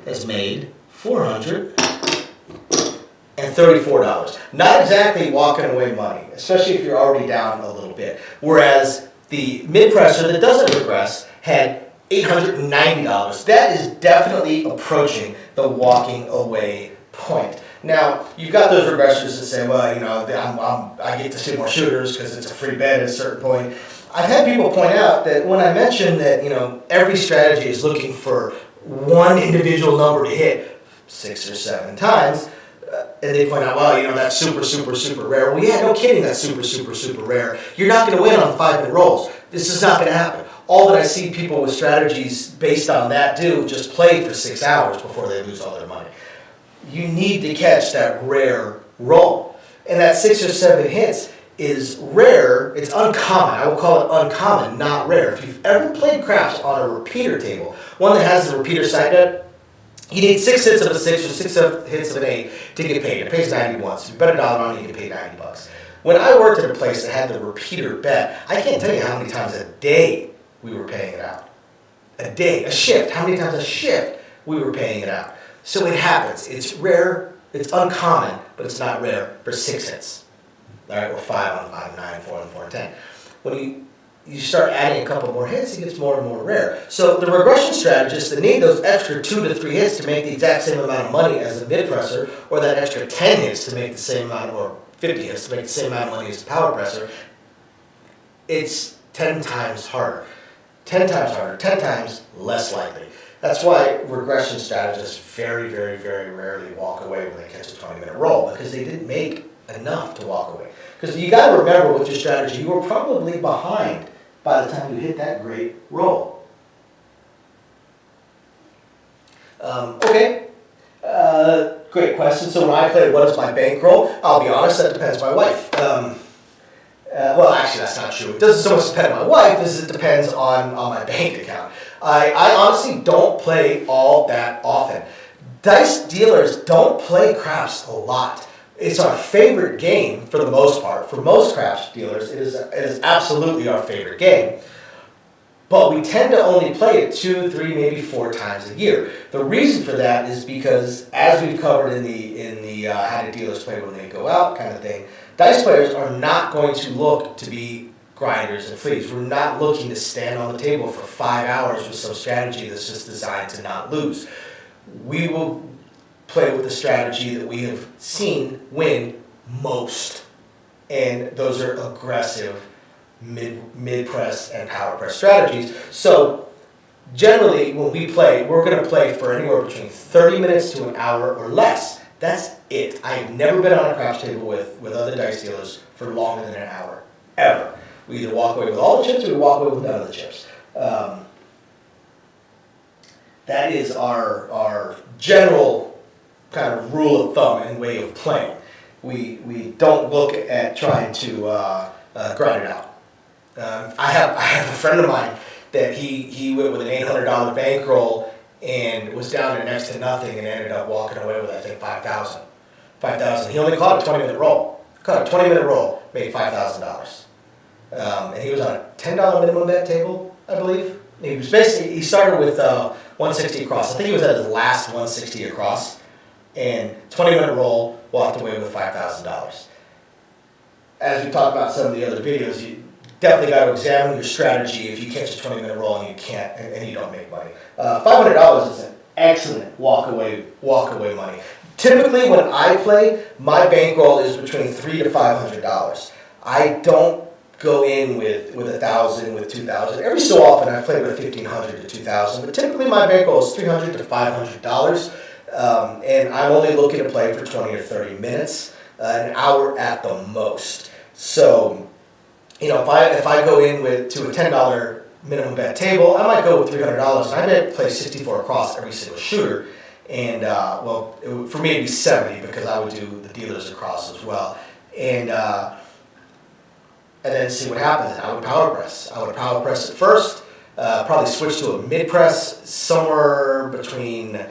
has made $434. Not exactly walking away money, especially if you're already down a little bit. Whereas the mid-presser that doesn't regress had $890. That is definitely approaching the walking away point. Now, you've got those regressors that say, well, you know, I get to see more shooters because it's a free bet at a certain point. I've had people point out that when I mention that, you know, every strategy is looking for one individual number to hit 6 or 7 times, and they point out, well, you know, that's super, super, super rare. Well, yeah, no kidding, that's super, super, super rare. You're not going to win on 5-minute rolls. This is not going to happen. All that I see people with strategies based on that do is just play for 6 hours before they lose all their money. You need to catch that rare roll. And that 6 or 7 hits is rare. It's uncommon. I will call it uncommon, not rare. If you've ever played craps on a repeater table, one that has the repeater side bet, you need 6 hits of a 6 or 6 hits of an 8 to get paid. It pays 90 once. If you bet $1 on it, you get paid $90. When I worked at a place that had the repeater bet, I can't tell you how many times a day we were paying it out. A day, a shift. How many times a shift we were paying it out. So it happens. It's rare. It's uncommon, but it's not rare for 6 hits. All right, or 5 on 5, 9, 4 on 4, and 10. When you start adding a couple more hits, it gets more and more rare. So the regression strategists that need those extra 2 to 3 hits to make the exact same amount of money as a mid-presser, or that extra 10 hits to make the same amount, or 50 hits to make the same amount of money as a power presser, it's 10 times harder. 10 times harder, 10 times less likely. That's why regression strategists very, very, very rarely walk away when they catch a 20-minute roll, because they didn't make enough to walk away. Because you got to remember with your strategy, you were probably behind by the time you hit that great roll. Great question. So when I play what is my bankroll, I'll be honest, that depends on my wife. Well, actually, that's not true. It doesn't so much depend on my wife as it depends on my bank account. I honestly don't play all that often. Dice dealers don't play craps a lot. It's our favorite game for the most part. For most craps dealers, it is absolutely our favorite game. But we tend to only play it 2, 3, maybe 4 times a year. The reason for that is because, as we've covered in the how do dealers play when they go out kind of thing, dice players are not going to look to be grinders and fleas. We're not looking to stand on the table for 5 hours with some strategy that's just designed to not lose. We will play with the strategy that we have seen win most. And those are aggressive mid-press and power press strategies. So generally when we play, we're going to play for anywhere between 30 minutes to an hour or less. That's it. I've never been on a craps table with other dice dealers for longer than an hour, ever. We either walk away with all the chips or we walk away with none of the chips. That is our general kind of rule of thumb and way of playing. We don't look at trying to grind it out. I have a friend of mine that he went with an $800 bankroll and was down to next to nothing and ended up walking away with, I think, $5,000. He only caught a 20-minute roll. Caught a 20-minute roll, made $5,000. And he was on a $10 minimum bet table, I believe. He started with 160 across. I think he was at his last 160 across. And 20-minute roll, walked away with $5,000. As we talked about some of the other videos, you definitely got to examine your strategy if you catch a 20-minute roll and you can't and you don't make money. $500 is an excellent walk away money. Typically, when I play, my bankroll is between $300 to $500. I don't go in with $1,000, with $2,000. Every so often, I play with $1,500 to $2,000, but typically my bankroll is $300 to $500, and I'm only looking to play for 20 or 30 minutes, an hour at the most. So, if I go in to a $10 minimum bet table, I might go with $300, and I might play 64 across every single shooter. And, for me it'd be 70 because I would do the dealers across as well. And then see what happens. I would power press. I would power press at first, probably switch to a mid press somewhere between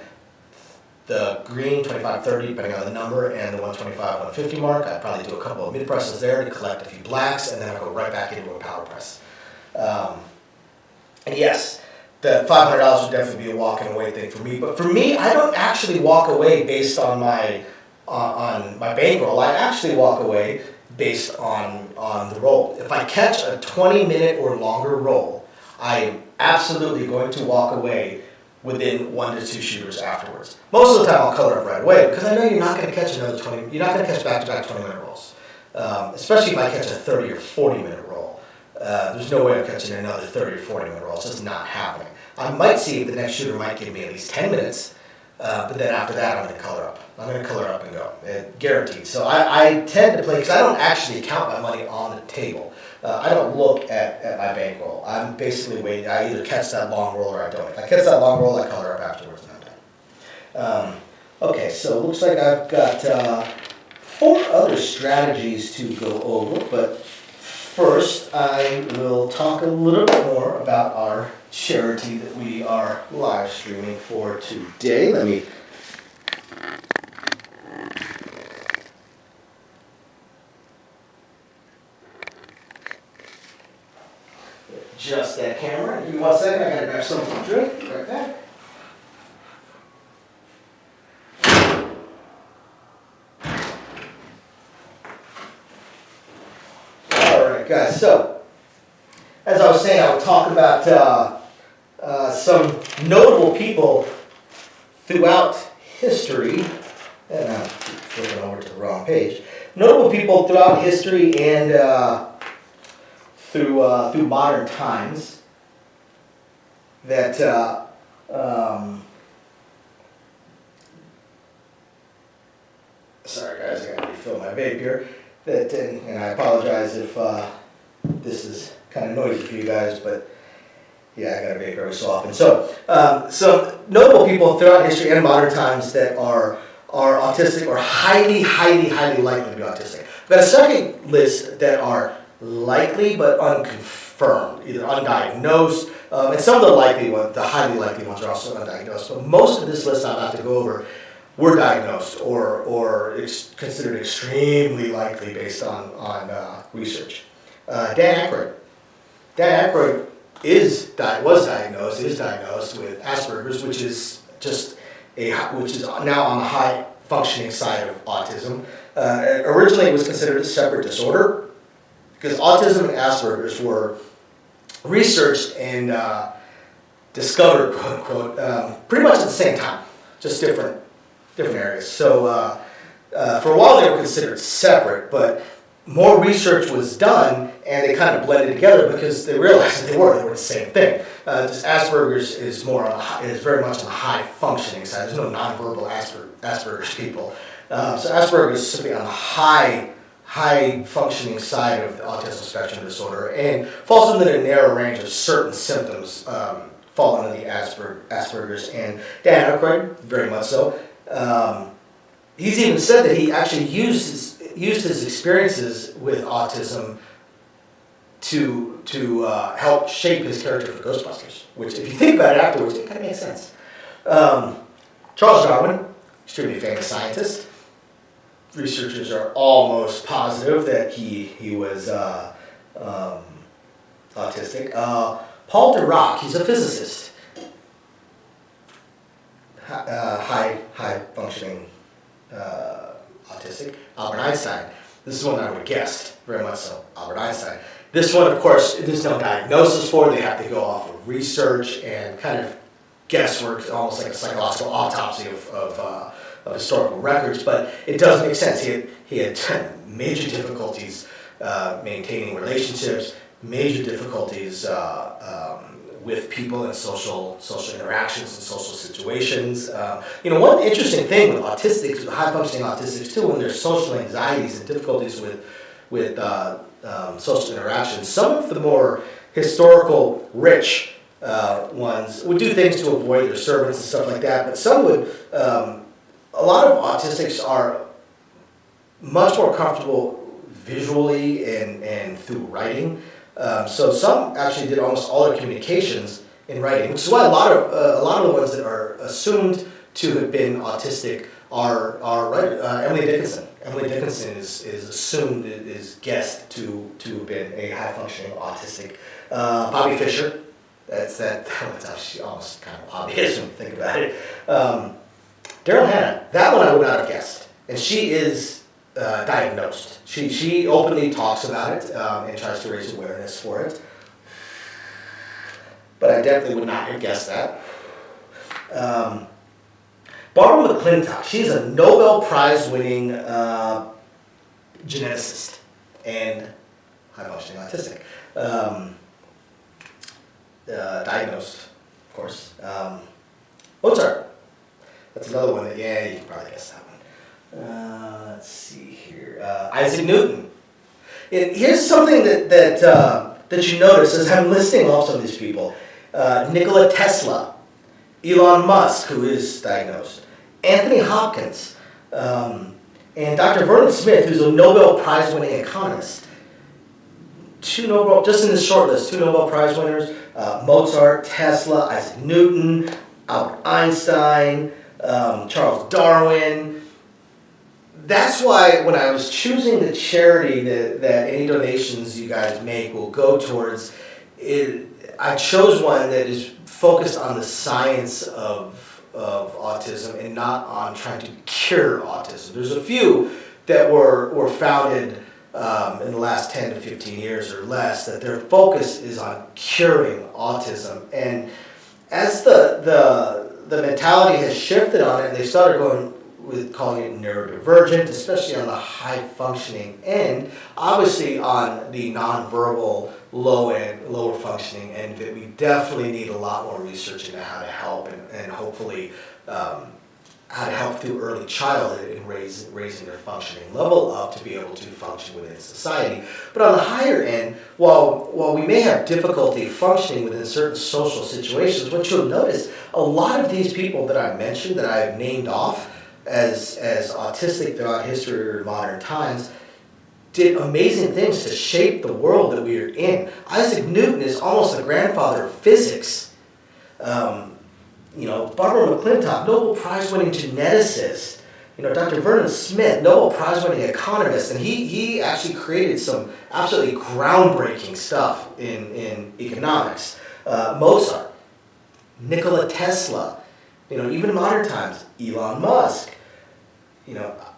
the green, 25-30, depending on the number, and the 125-150 mark. I'd probably do a couple of mid presses there to collect a few blacks, and then I'd go right back into a power press. And yes, the $500 would definitely be a walking away thing for me. But for me, I don't actually walk away based on my bankroll. I actually walk away based on the roll. If I catch a 20-minute or longer roll, I am absolutely going to walk away within 1 to 2 shooters afterwards. Most of the time, I'll color up right away because I know you're not going to catch another 20. You're not going to catch back-to-back 20-minute rolls, especially if I catch a 30 or 40-minute roll. There's no way I'm catching another 30 or 40-minute roll. It's just not happening. I might see if the next shooter might give me at least 10 minutes, but then after that, I'm going to color up. I'm going to color up and go, guaranteed. So I tend to play, because I don't actually count my money on the table. I don't look at my bankroll. I'm basically waiting. I either catch that long roll or I don't. If I catch that long roll, I color up afterwards and I'm done. Okay, so it looks like I've got 4 other strategies to go over, but first I will talk a little bit more about our charity that we are live streaming for today. Let me adjust that camera. Give me 1 second. I gotta grab something to drink. Right back. All right, guys. So, as I was saying, I would talk about some notable people throughout history. And I'm flipping over to the wrong page. Notable people throughout history and through modern times that sorry guys, I gotta refill my vape here. And I apologize if this is kind of noisy for you guys, but yeah, I gotta vape every so often. So some notable people throughout history and modern times that are autistic or highly likely to be autistic. I've got a second list that are likely but unconfirmed, either undiagnosed, and some of the highly likely ones are also undiagnosed. But most of this list I'm about to go over were diagnosed or considered extremely likely based on research. Dan Aykroyd. Dan Aykroyd is diagnosed with Asperger's, which is now on the high functioning side of autism. Originally, it was considered a separate disorder, because autism and Asperger's were researched and discovered, quote unquote, pretty much at the same time, just different areas. So for a while they were considered separate, but more research was done and they kind of blended together because they realized that they were the same thing. Just Asperger's is very much on the high functioning side. There's no nonverbal Asperger's people. So Asperger's is simply on the high functioning side of the autism spectrum disorder and falls within a narrow range of certain symptoms fall under the Asperger's. And Dan Aykroyd, very much so. He's even said that he actually used his experiences with autism to help shape his character for Ghostbusters, which, if you think about it afterwards, it kind of makes sense. Charles Darwin, extremely famous scientist. Researchers are almost positive that he was autistic. Paul Dirac, he's a physicist. High functioning autistic. Albert Einstein. This is one I would have guessed, very much so. Albert Einstein. This one, of course, there's no diagnosis for. They have to go off of research and kind of guesswork, almost like a psychological autopsy of historical records, but it does make sense. He had major difficulties maintaining relationships, major difficulties with people and social interactions and social situations. One interesting thing with autistics, high functioning autistics too, when there's social anxieties and difficulties with social interactions, some of the more historical rich ones would do things to avoid their servants and stuff like that, but some would, a lot of autistics are much more comfortable visually and through writing. So some actually did almost all their communications in writing, which is why a lot of the ones that are assumed to have been autistic are writers. Emily Dickinson. Emily Dickinson is assumed, is guessed to have been a high functioning autistic. Bobby Fischer. That's actually almost kind of obvious when you think about it. Daryl Hannah. That one I would not have guessed, and she is diagnosed. She openly talks about it and tries to raise awareness for it. But I definitely would not have guessed that. Barbara McClintock, she's a Nobel Prize-winning geneticist and high-functioning autistic. Diagnosed, of course. Mozart, that's another one that, you can probably guess that one. Let's see here. Isaac Newton. Here's something that you notice as I'm listing off some of these people. Nikola Tesla, Elon Musk, who is diagnosed, Anthony Hopkins, and Dr. Vernon Smith, who's a Nobel Prize-winning economist. Just in this short list, 2 Nobel Prize winners, Mozart, Tesla, Isaac Newton, Albert Einstein, Charles Darwin. That's why when I was choosing the charity that any donations you guys make will go towards, I chose one that is focused on the science of autism and not on trying to cure autism. There's a few that were founded in the last 10 to 15 years or less that their focus is on curing autism. And as the mentality has shifted on it, and they started going with calling it neurodivergent, especially on the high functioning end. Obviously on the nonverbal lower functioning end of it, we definitely need a lot more research into how to help and hopefully how to help through early childhood in raising their functioning level up to be able to function within society. But on the higher end, while we may have difficulty functioning within certain social situations, what you'll notice, a lot of these people that I mentioned, that I've named off as autistic throughout history or modern times, did amazing things to shape the world that we are in. Isaac Newton is almost the grandfather of physics. Barbara McClintock, Nobel Prize-winning geneticist. Dr. Vernon Smith, Nobel Prize-winning economist, and he actually created some absolutely groundbreaking stuff in economics. Mozart, Nikola Tesla, even in modern times, Elon Musk,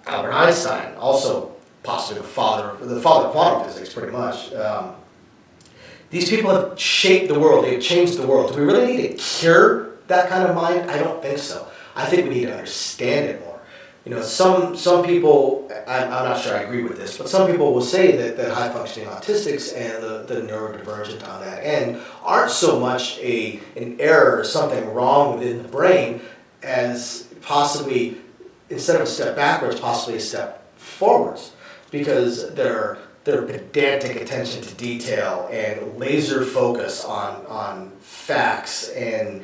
Albert Einstein, also possibly the father of quantum physics, pretty much. These people have shaped the world. They've changed the world. Do we really need to cure that kind of mind? I don't think so. I think we need to understand it more. Some people, I'm not sure I agree with this, but some people will say that high-functioning autistics and the neurodivergent on that end aren't so much an error or something wrong within the brain as possibly, instead of a step backwards, possibly a step forwards, because their pedantic attention to detail and laser focus on facts and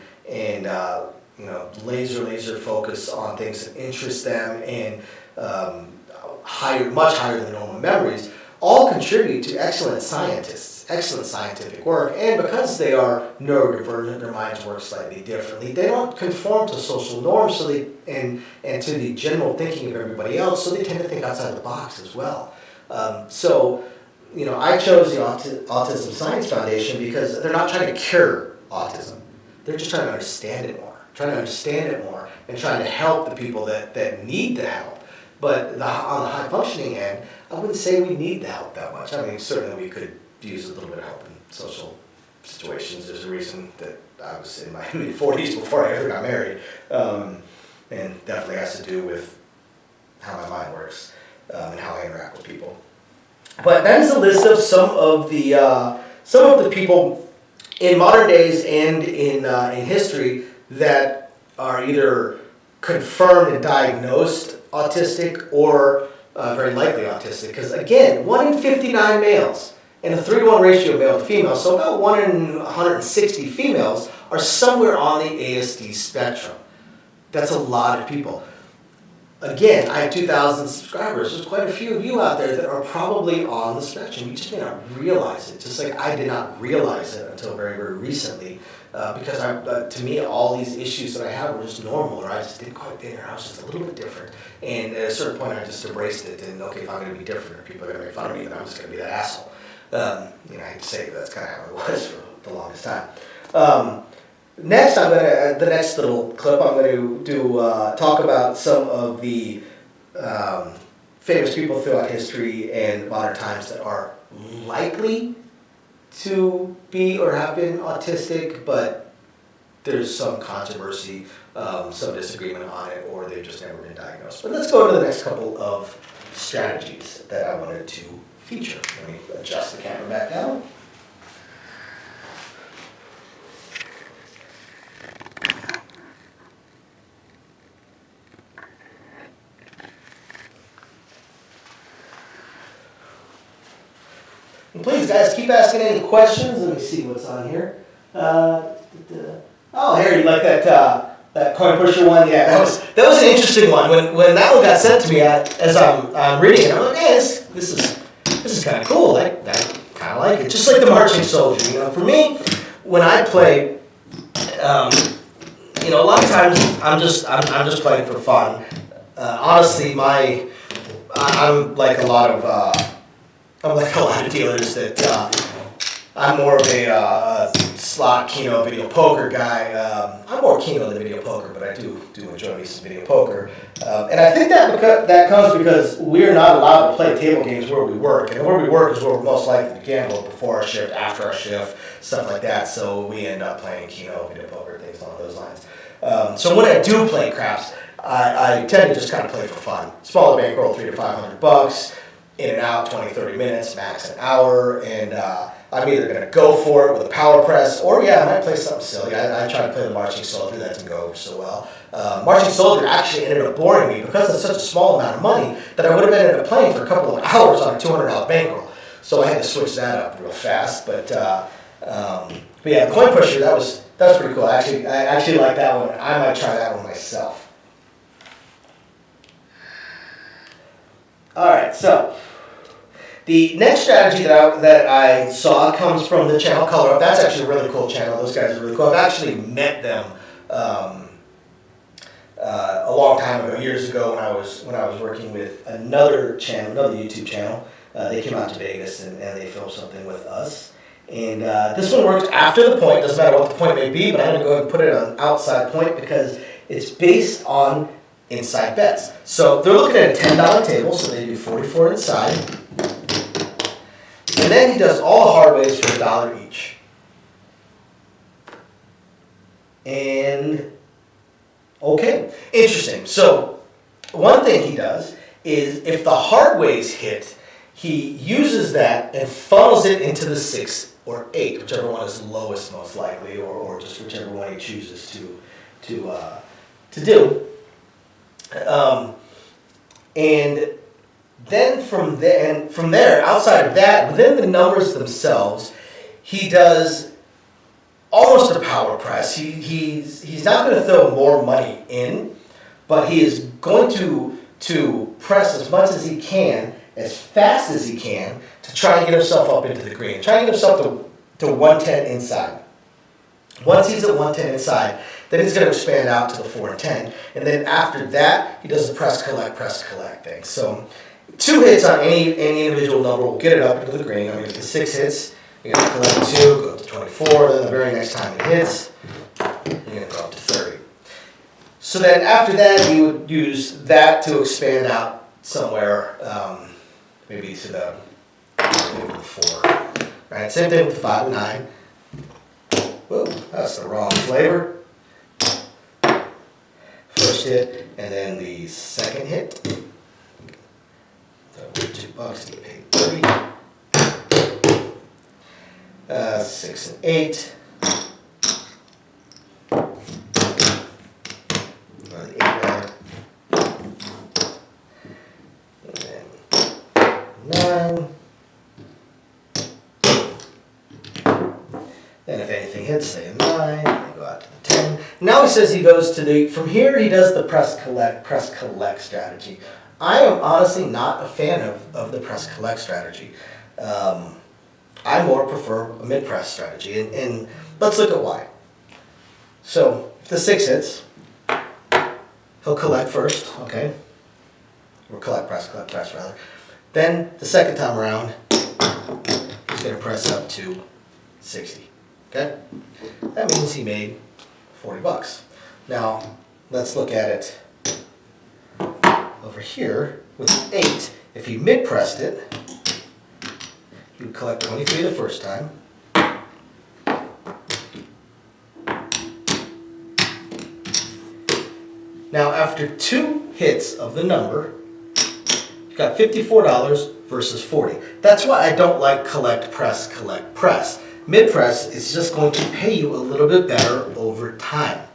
laser focus on things that interest them and much higher than normal memories, all contribute to excellent scientists, excellent scientific work. And because they are neurodivergent, their minds work slightly differently. They don't conform to social norms, and to the general thinking of everybody else, so they tend to think outside the box as well. I chose the Autism Science Foundation because they're not trying to cure autism. They're just trying to understand it more, and trying to help the people that need the help. But on the high functioning end, I wouldn't say we need the help that much. I mean, certainly we could use a little bit of help in social situations. There's a reason that I was in my mid-40s before I ever got married. and definitely has to do with how my mind works and how I interact with people. But that is a list of some of the people in modern days and in history that are either confirmed and diagnosed autistic or very likely autistic. Because again, 1 in 59 males and a 3-to-1 ratio male to female, so about 1 in 160 females are somewhere on the ASD spectrum. That's a lot of people. Again, I have 2,000 subscribers. There's quite a few of you out there that are probably on the spectrum. You just may not realize it, just like I did not realize it until very, very recently. Because to me, all these issues that I have were just normal, or I just didn't quite fit in, or I was just a little bit different. And at a certain point, I just embraced it, and okay, if I'm going to be different, or people are going to make fun of me, then I'm just going to be that asshole. I hate to say it, but that's kind of how it was for the longest time. Next, the next little clip, I'm going to talk about some of the famous people throughout history and modern times that are likely to be or have been autistic, but there's some controversy, some disagreement on it, or they've just never been diagnosed. But let's go to the next couple of strategies that I wanted to feature. Let me adjust the camera back down. And please, guys, keep asking any questions. Let me see what's on here. Oh, Harry, you like that coin pusher one? Yeah, that was an interesting one. When that one got sent to me, as I'm reading it, I'm like, yeah, this is kind of cool. I kind of like it. Just like the marching soldier. For me, when I play, a lot of times I'm just playing for fun. Honestly, I'm like a lot of dealers that I'm more of a slot Keno video poker guy. I'm more Keno than video poker, but I do enjoy me some video poker. And I think that comes because we're not allowed to play table games where we work. And where we work is where we're most likely to gamble before our shift, after our shift, stuff like that. So we end up playing Keno, video poker, things along those lines. So when I do play craps, I tend to just kind of play for fun. Smaller bankroll, $300 to $500. In and out, 20, 30 minutes, max an hour, and I'm either going to go for it with a power press, or I might play something silly. I tried to play the Marching Soldier, that didn't go over so well. Marching Soldier actually ended up boring me because it's such a small amount of money that I would have ended up playing for a couple of hours on a $200 bankroll. So I had to switch that up real fast. But yeah, the coin pusher, that was pretty cool. I actually like that one. I might try that one myself. All right, so the next strategy that I saw comes from the channel Color Up. That's actually a really cool channel. Those guys are really cool. I've actually met them a long time ago, years ago, when I was working with another channel, another YouTube channel. They came out to Vegas and they filmed something with us. And this one works after the point. Doesn't matter what the point may be, but I'm going to go ahead and put it on an outside point because it's based on inside bets. So they're looking at a $10 table, so they do 44 inside. And then he does all the hard ways for $1 each. And, okay, interesting. So one thing he does is if the hard ways hit, he uses that and funnels it into the 6 or 8, whichever one is lowest most likely, or just whichever one he chooses to do. And then from there, outside of that, within the numbers themselves, he does almost a power press. He's not going to throw more money in, but he is going to press as much as he can, as fast as he can, to try and get himself up into the green. Try and get himself to 110 inside. Once he's at 110 inside, then he's going to expand out to the 4 and 10. And then after that, he does the press, collect thing. So 2 hits on any individual number will get it up into the green. I mean, if the 6 hits, you're going to collect 2, go up to 24. Then the very next time it hits, you're going to go up to 30. So then after that, you would use that to expand out somewhere, maybe to the 4. Right? Same thing with the 5 and 9. Whoa, that's the wrong flavor. First hit, and then the second hit. That was $2, you paid 30. 6 and 8. Or the 8 rather. And then 9. Then if anything hits, say a 9, then go out to the 10. Now he says he goes to the, from here he does the press collect strategy. I am honestly not a fan of the press collect strategy. I more prefer a mid press strategy, and let's look at why. So if the 6 hits, he'll collect first, okay? Or collect press rather. Then the second time around, he's going to press up to 60. Okay? That means he made $40. Now, let's look at it over here with 8. If he mid-pressed it, he would collect 23 the first time. Now, after 2 hits of the number, you've got $54 versus 40. That's why I don't like collect, press, collect, press. Mid-press is just going to pay you a little bit better over time.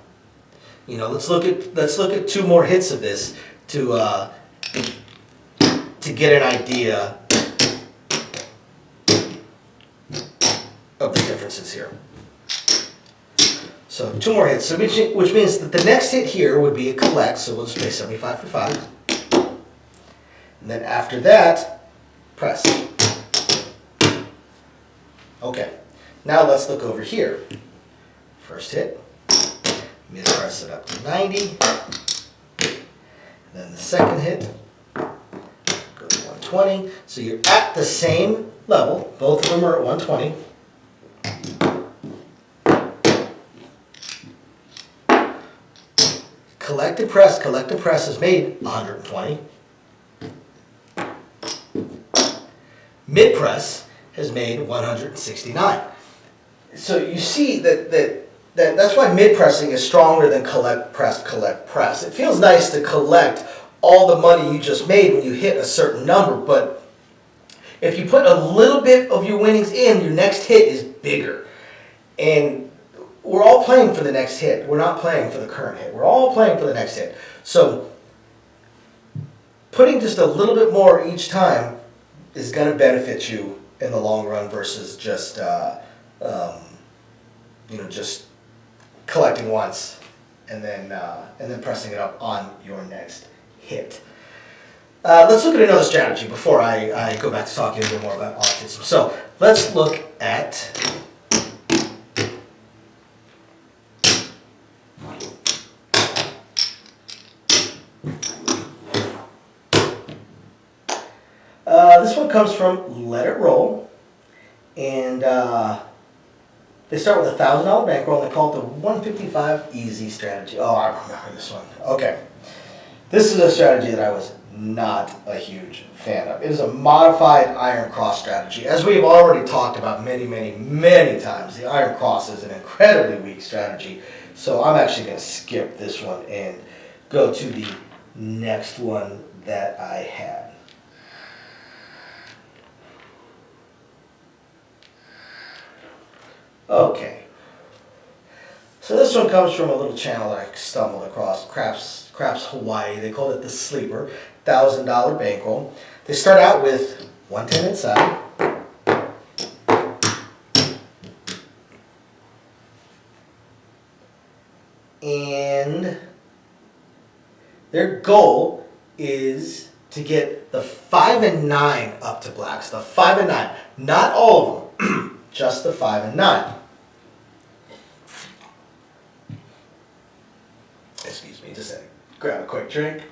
You know, let's look at 2 more hits of this to get an idea of the differences here. So 2 more hits, so which means that the next hit here would be a collect, so we'll just pay 75 for 5. And then after that, press. Okay. Now let's look over here. First hit, mid-press it up to 90. And then the second hit, go to 120. So you're at the same level. Both of them are at 120. Collected press is made 120. Mid-press has made 169. So you see that's why mid-pressing is stronger than collect, press. It feels nice to collect all the money you just made when you hit a certain number, but if you put a little bit of your winnings in, your next hit is bigger. And we're all playing for the next hit. We're not playing for the current hit. We're all playing for the next hit. So putting just a little bit more each time is going to benefit you in the long run versus just just collecting once and then pressing it up on your next hit. Let's look at another strategy before I go back to talking a little more about autism. So let's look at this one comes from Let It Roll, and they start with a $1,000 bankroll, and they call it the 155 Easy Strategy. Oh, I remember this one. Okay. This is a strategy that I was not a huge fan of. It is a modified iron cross strategy. As we've already talked about many, many, many times, the iron cross is an incredibly weak strategy. So I'm actually going to skip this one and go to the next one that I had. Okay, so this one comes from a little channel that I stumbled across, Craps Hawaii. They called it the Sleeper, $1,000 bankroll. They start out with 110 inside. And their goal is to get the 5 and 9 up to blacks. The 5 and 9, not all of them, just the 5 and 9. Excuse me, just grab a quick drink.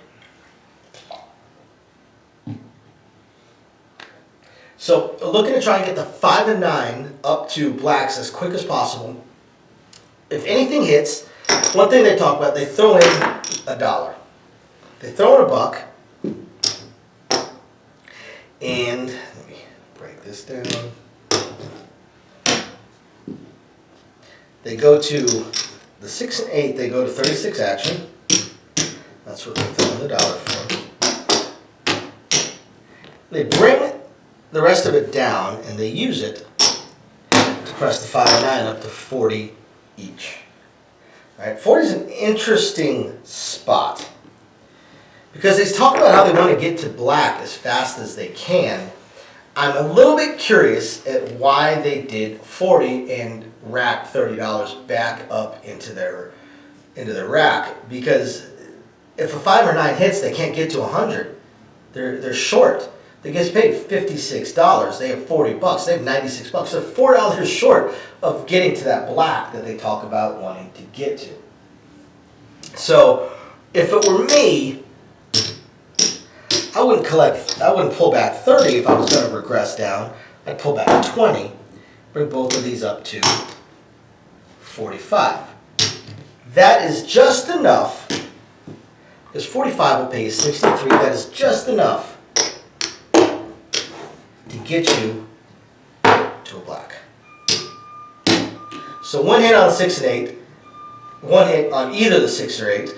So looking to try and get the 5 and 9 up to blacks as quick as possible. If anything hits, one thing they talk about, they throw in $1. They throw in $1. And let me break this down. They go to the 6 and 8, they go to 36 action. That's what they throw the dollar for. They bring the rest of it down, and they use it to press the 5 and 9 up to 40 each. All right, 40 is an interesting spot because they talk about how they want to get to black as fast as they can. I'm a little bit curious at why they did 40 and rack $30 back up into their rack, because if a 5 or 9 hits, they can't get to 100. They're short. They get paid $56. They have $40. They have $96. They're $4 short of getting to that black that they talk about wanting to get to. So, if it were me, I wouldn't pull back 30 if I was going to regress down. I'd pull back 20, bring both of these up to 45. That is just enough, because 45 will pay you 63. That is just enough to get you to a black. So one hit on 6 and 8, one hit on either the 6 or 8,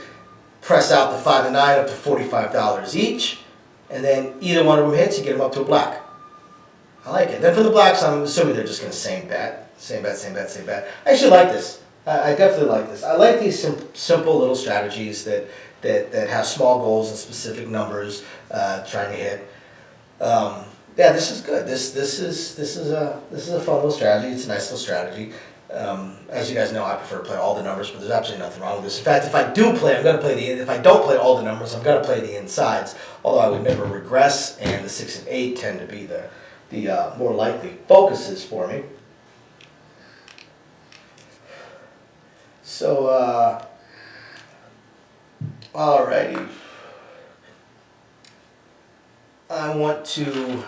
press out the 5 and 9 up to $45 each, and then either one of them hits, you get them up to a black. I like it. Then for the blacks, I'm assuming they're just going to same bet. I actually like this. I definitely like this. I like these simple little strategies that have small goals and specific numbers trying to hit. Yeah, this is good. This is a fun little strategy. It's a nice little strategy. As you guys know, I prefer to play all the numbers, but there's absolutely nothing wrong with this. In fact, if I do play, I'm going to play if I don't play all the numbers, I'm going to play the insides. Although I would never regress, and the 6 and 8 tend to be the more likely focuses for me. So, alrighty. I want to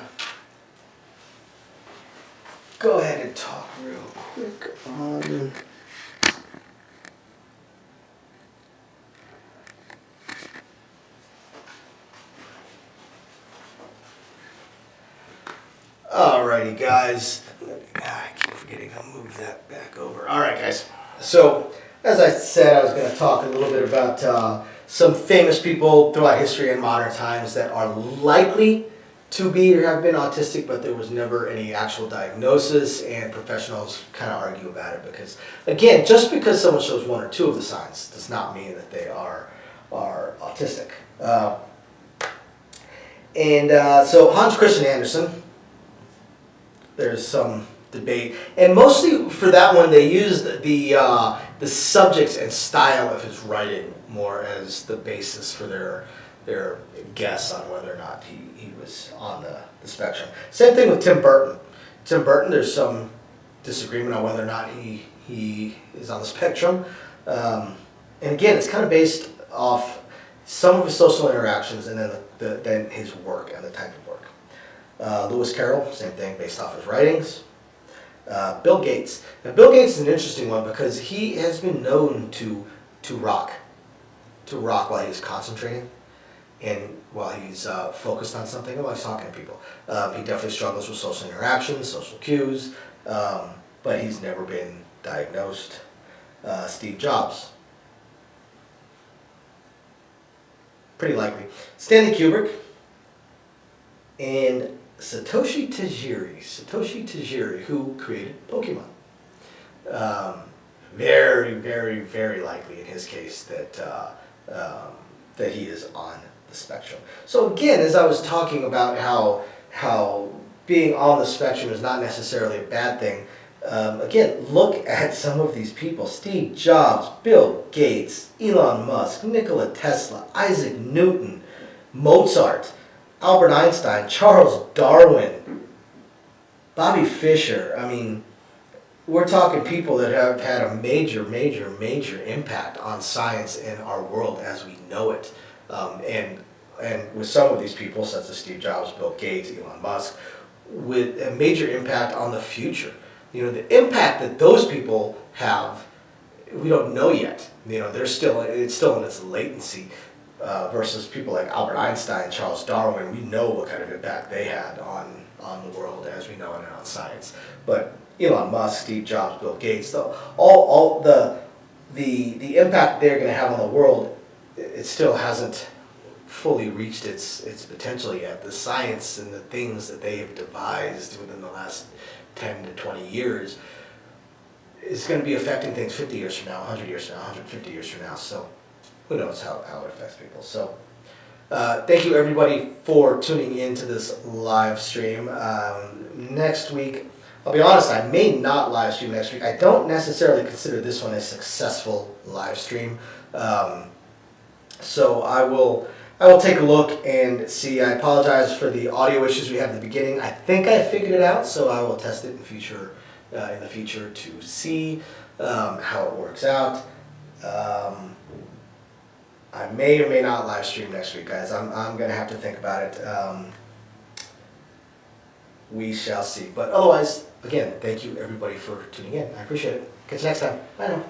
go ahead and talk real quick on alrighty, guys. I keep forgetting to move that back over. Alright, guys. So, as I said, I was going to talk a little bit about some famous people throughout history and modern times that are likely to be or have been autistic, but there was never any actual diagnosis, and professionals kind of argue about it because, again, just because someone shows 1 or 2 of the signs does not mean that they are autistic. So Hans Christian Andersen, there's some debate, and mostly for that one they used the subjects and style of his writing more as the basis for their guess on whether or not he was on the spectrum. Same thing with Tim Burton. Tim Burton, there's some disagreement on whether or not he is on the spectrum. And again, it's kind of based off some of his social interactions and then his work and the type of work. Lewis Carroll, same thing, based off his writings. Bill Gates. Now, Bill Gates is an interesting one because he has been known to rock while he's concentrating and while he's focused on something, while he's talking to people. He definitely struggles with social interactions, social cues, but he's never been diagnosed. Steve Jobs. Pretty likely. Stanley Kubrick and Satoshi Tajiri, who created Pokemon. Very, very, very likely in his case that he is on the spectrum. So again, as I was talking about how being on the spectrum is not necessarily a bad thing, again, look at some of these people. Steve Jobs, Bill Gates, Elon Musk, Nikola Tesla, Isaac Newton, Mozart, Albert Einstein, Charles Darwin, Bobby Fischer. I mean, we're talking people that have had a major, major, major impact on science and our world as we know it. And with some of these people, such as Steve Jobs, Bill Gates, Elon Musk, with a major impact on the future. You know, the impact that those people have, we don't know yet. You know, it's still in its latency. Versus people like Albert Einstein, Charles Darwin, we know what kind of impact they had on the world as we know it and on science. But Elon Musk, Steve Jobs, Bill Gates, all the impact they're going to have on the world it still hasn't fully reached its potential yet. The science and the things that they have devised within the last 10 to 20 years is going to be affecting things 50 years from now, 100 years from now, 150 years from now. So who knows how it affects people. So thank you everybody for tuning into this live stream. Next week, I'll be honest, I may not live stream next week. I don't necessarily consider this one a successful live stream. So I will take a look and see. I apologize for the audio issues we had at the beginning. I think I figured it out, so I will test it in the future to see how it works out. I may or may not live stream next week, guys. I'm gonna have to think about it. We shall see. But otherwise, again, thank you everybody for tuning in. I appreciate it. Catch you next time. Bye now.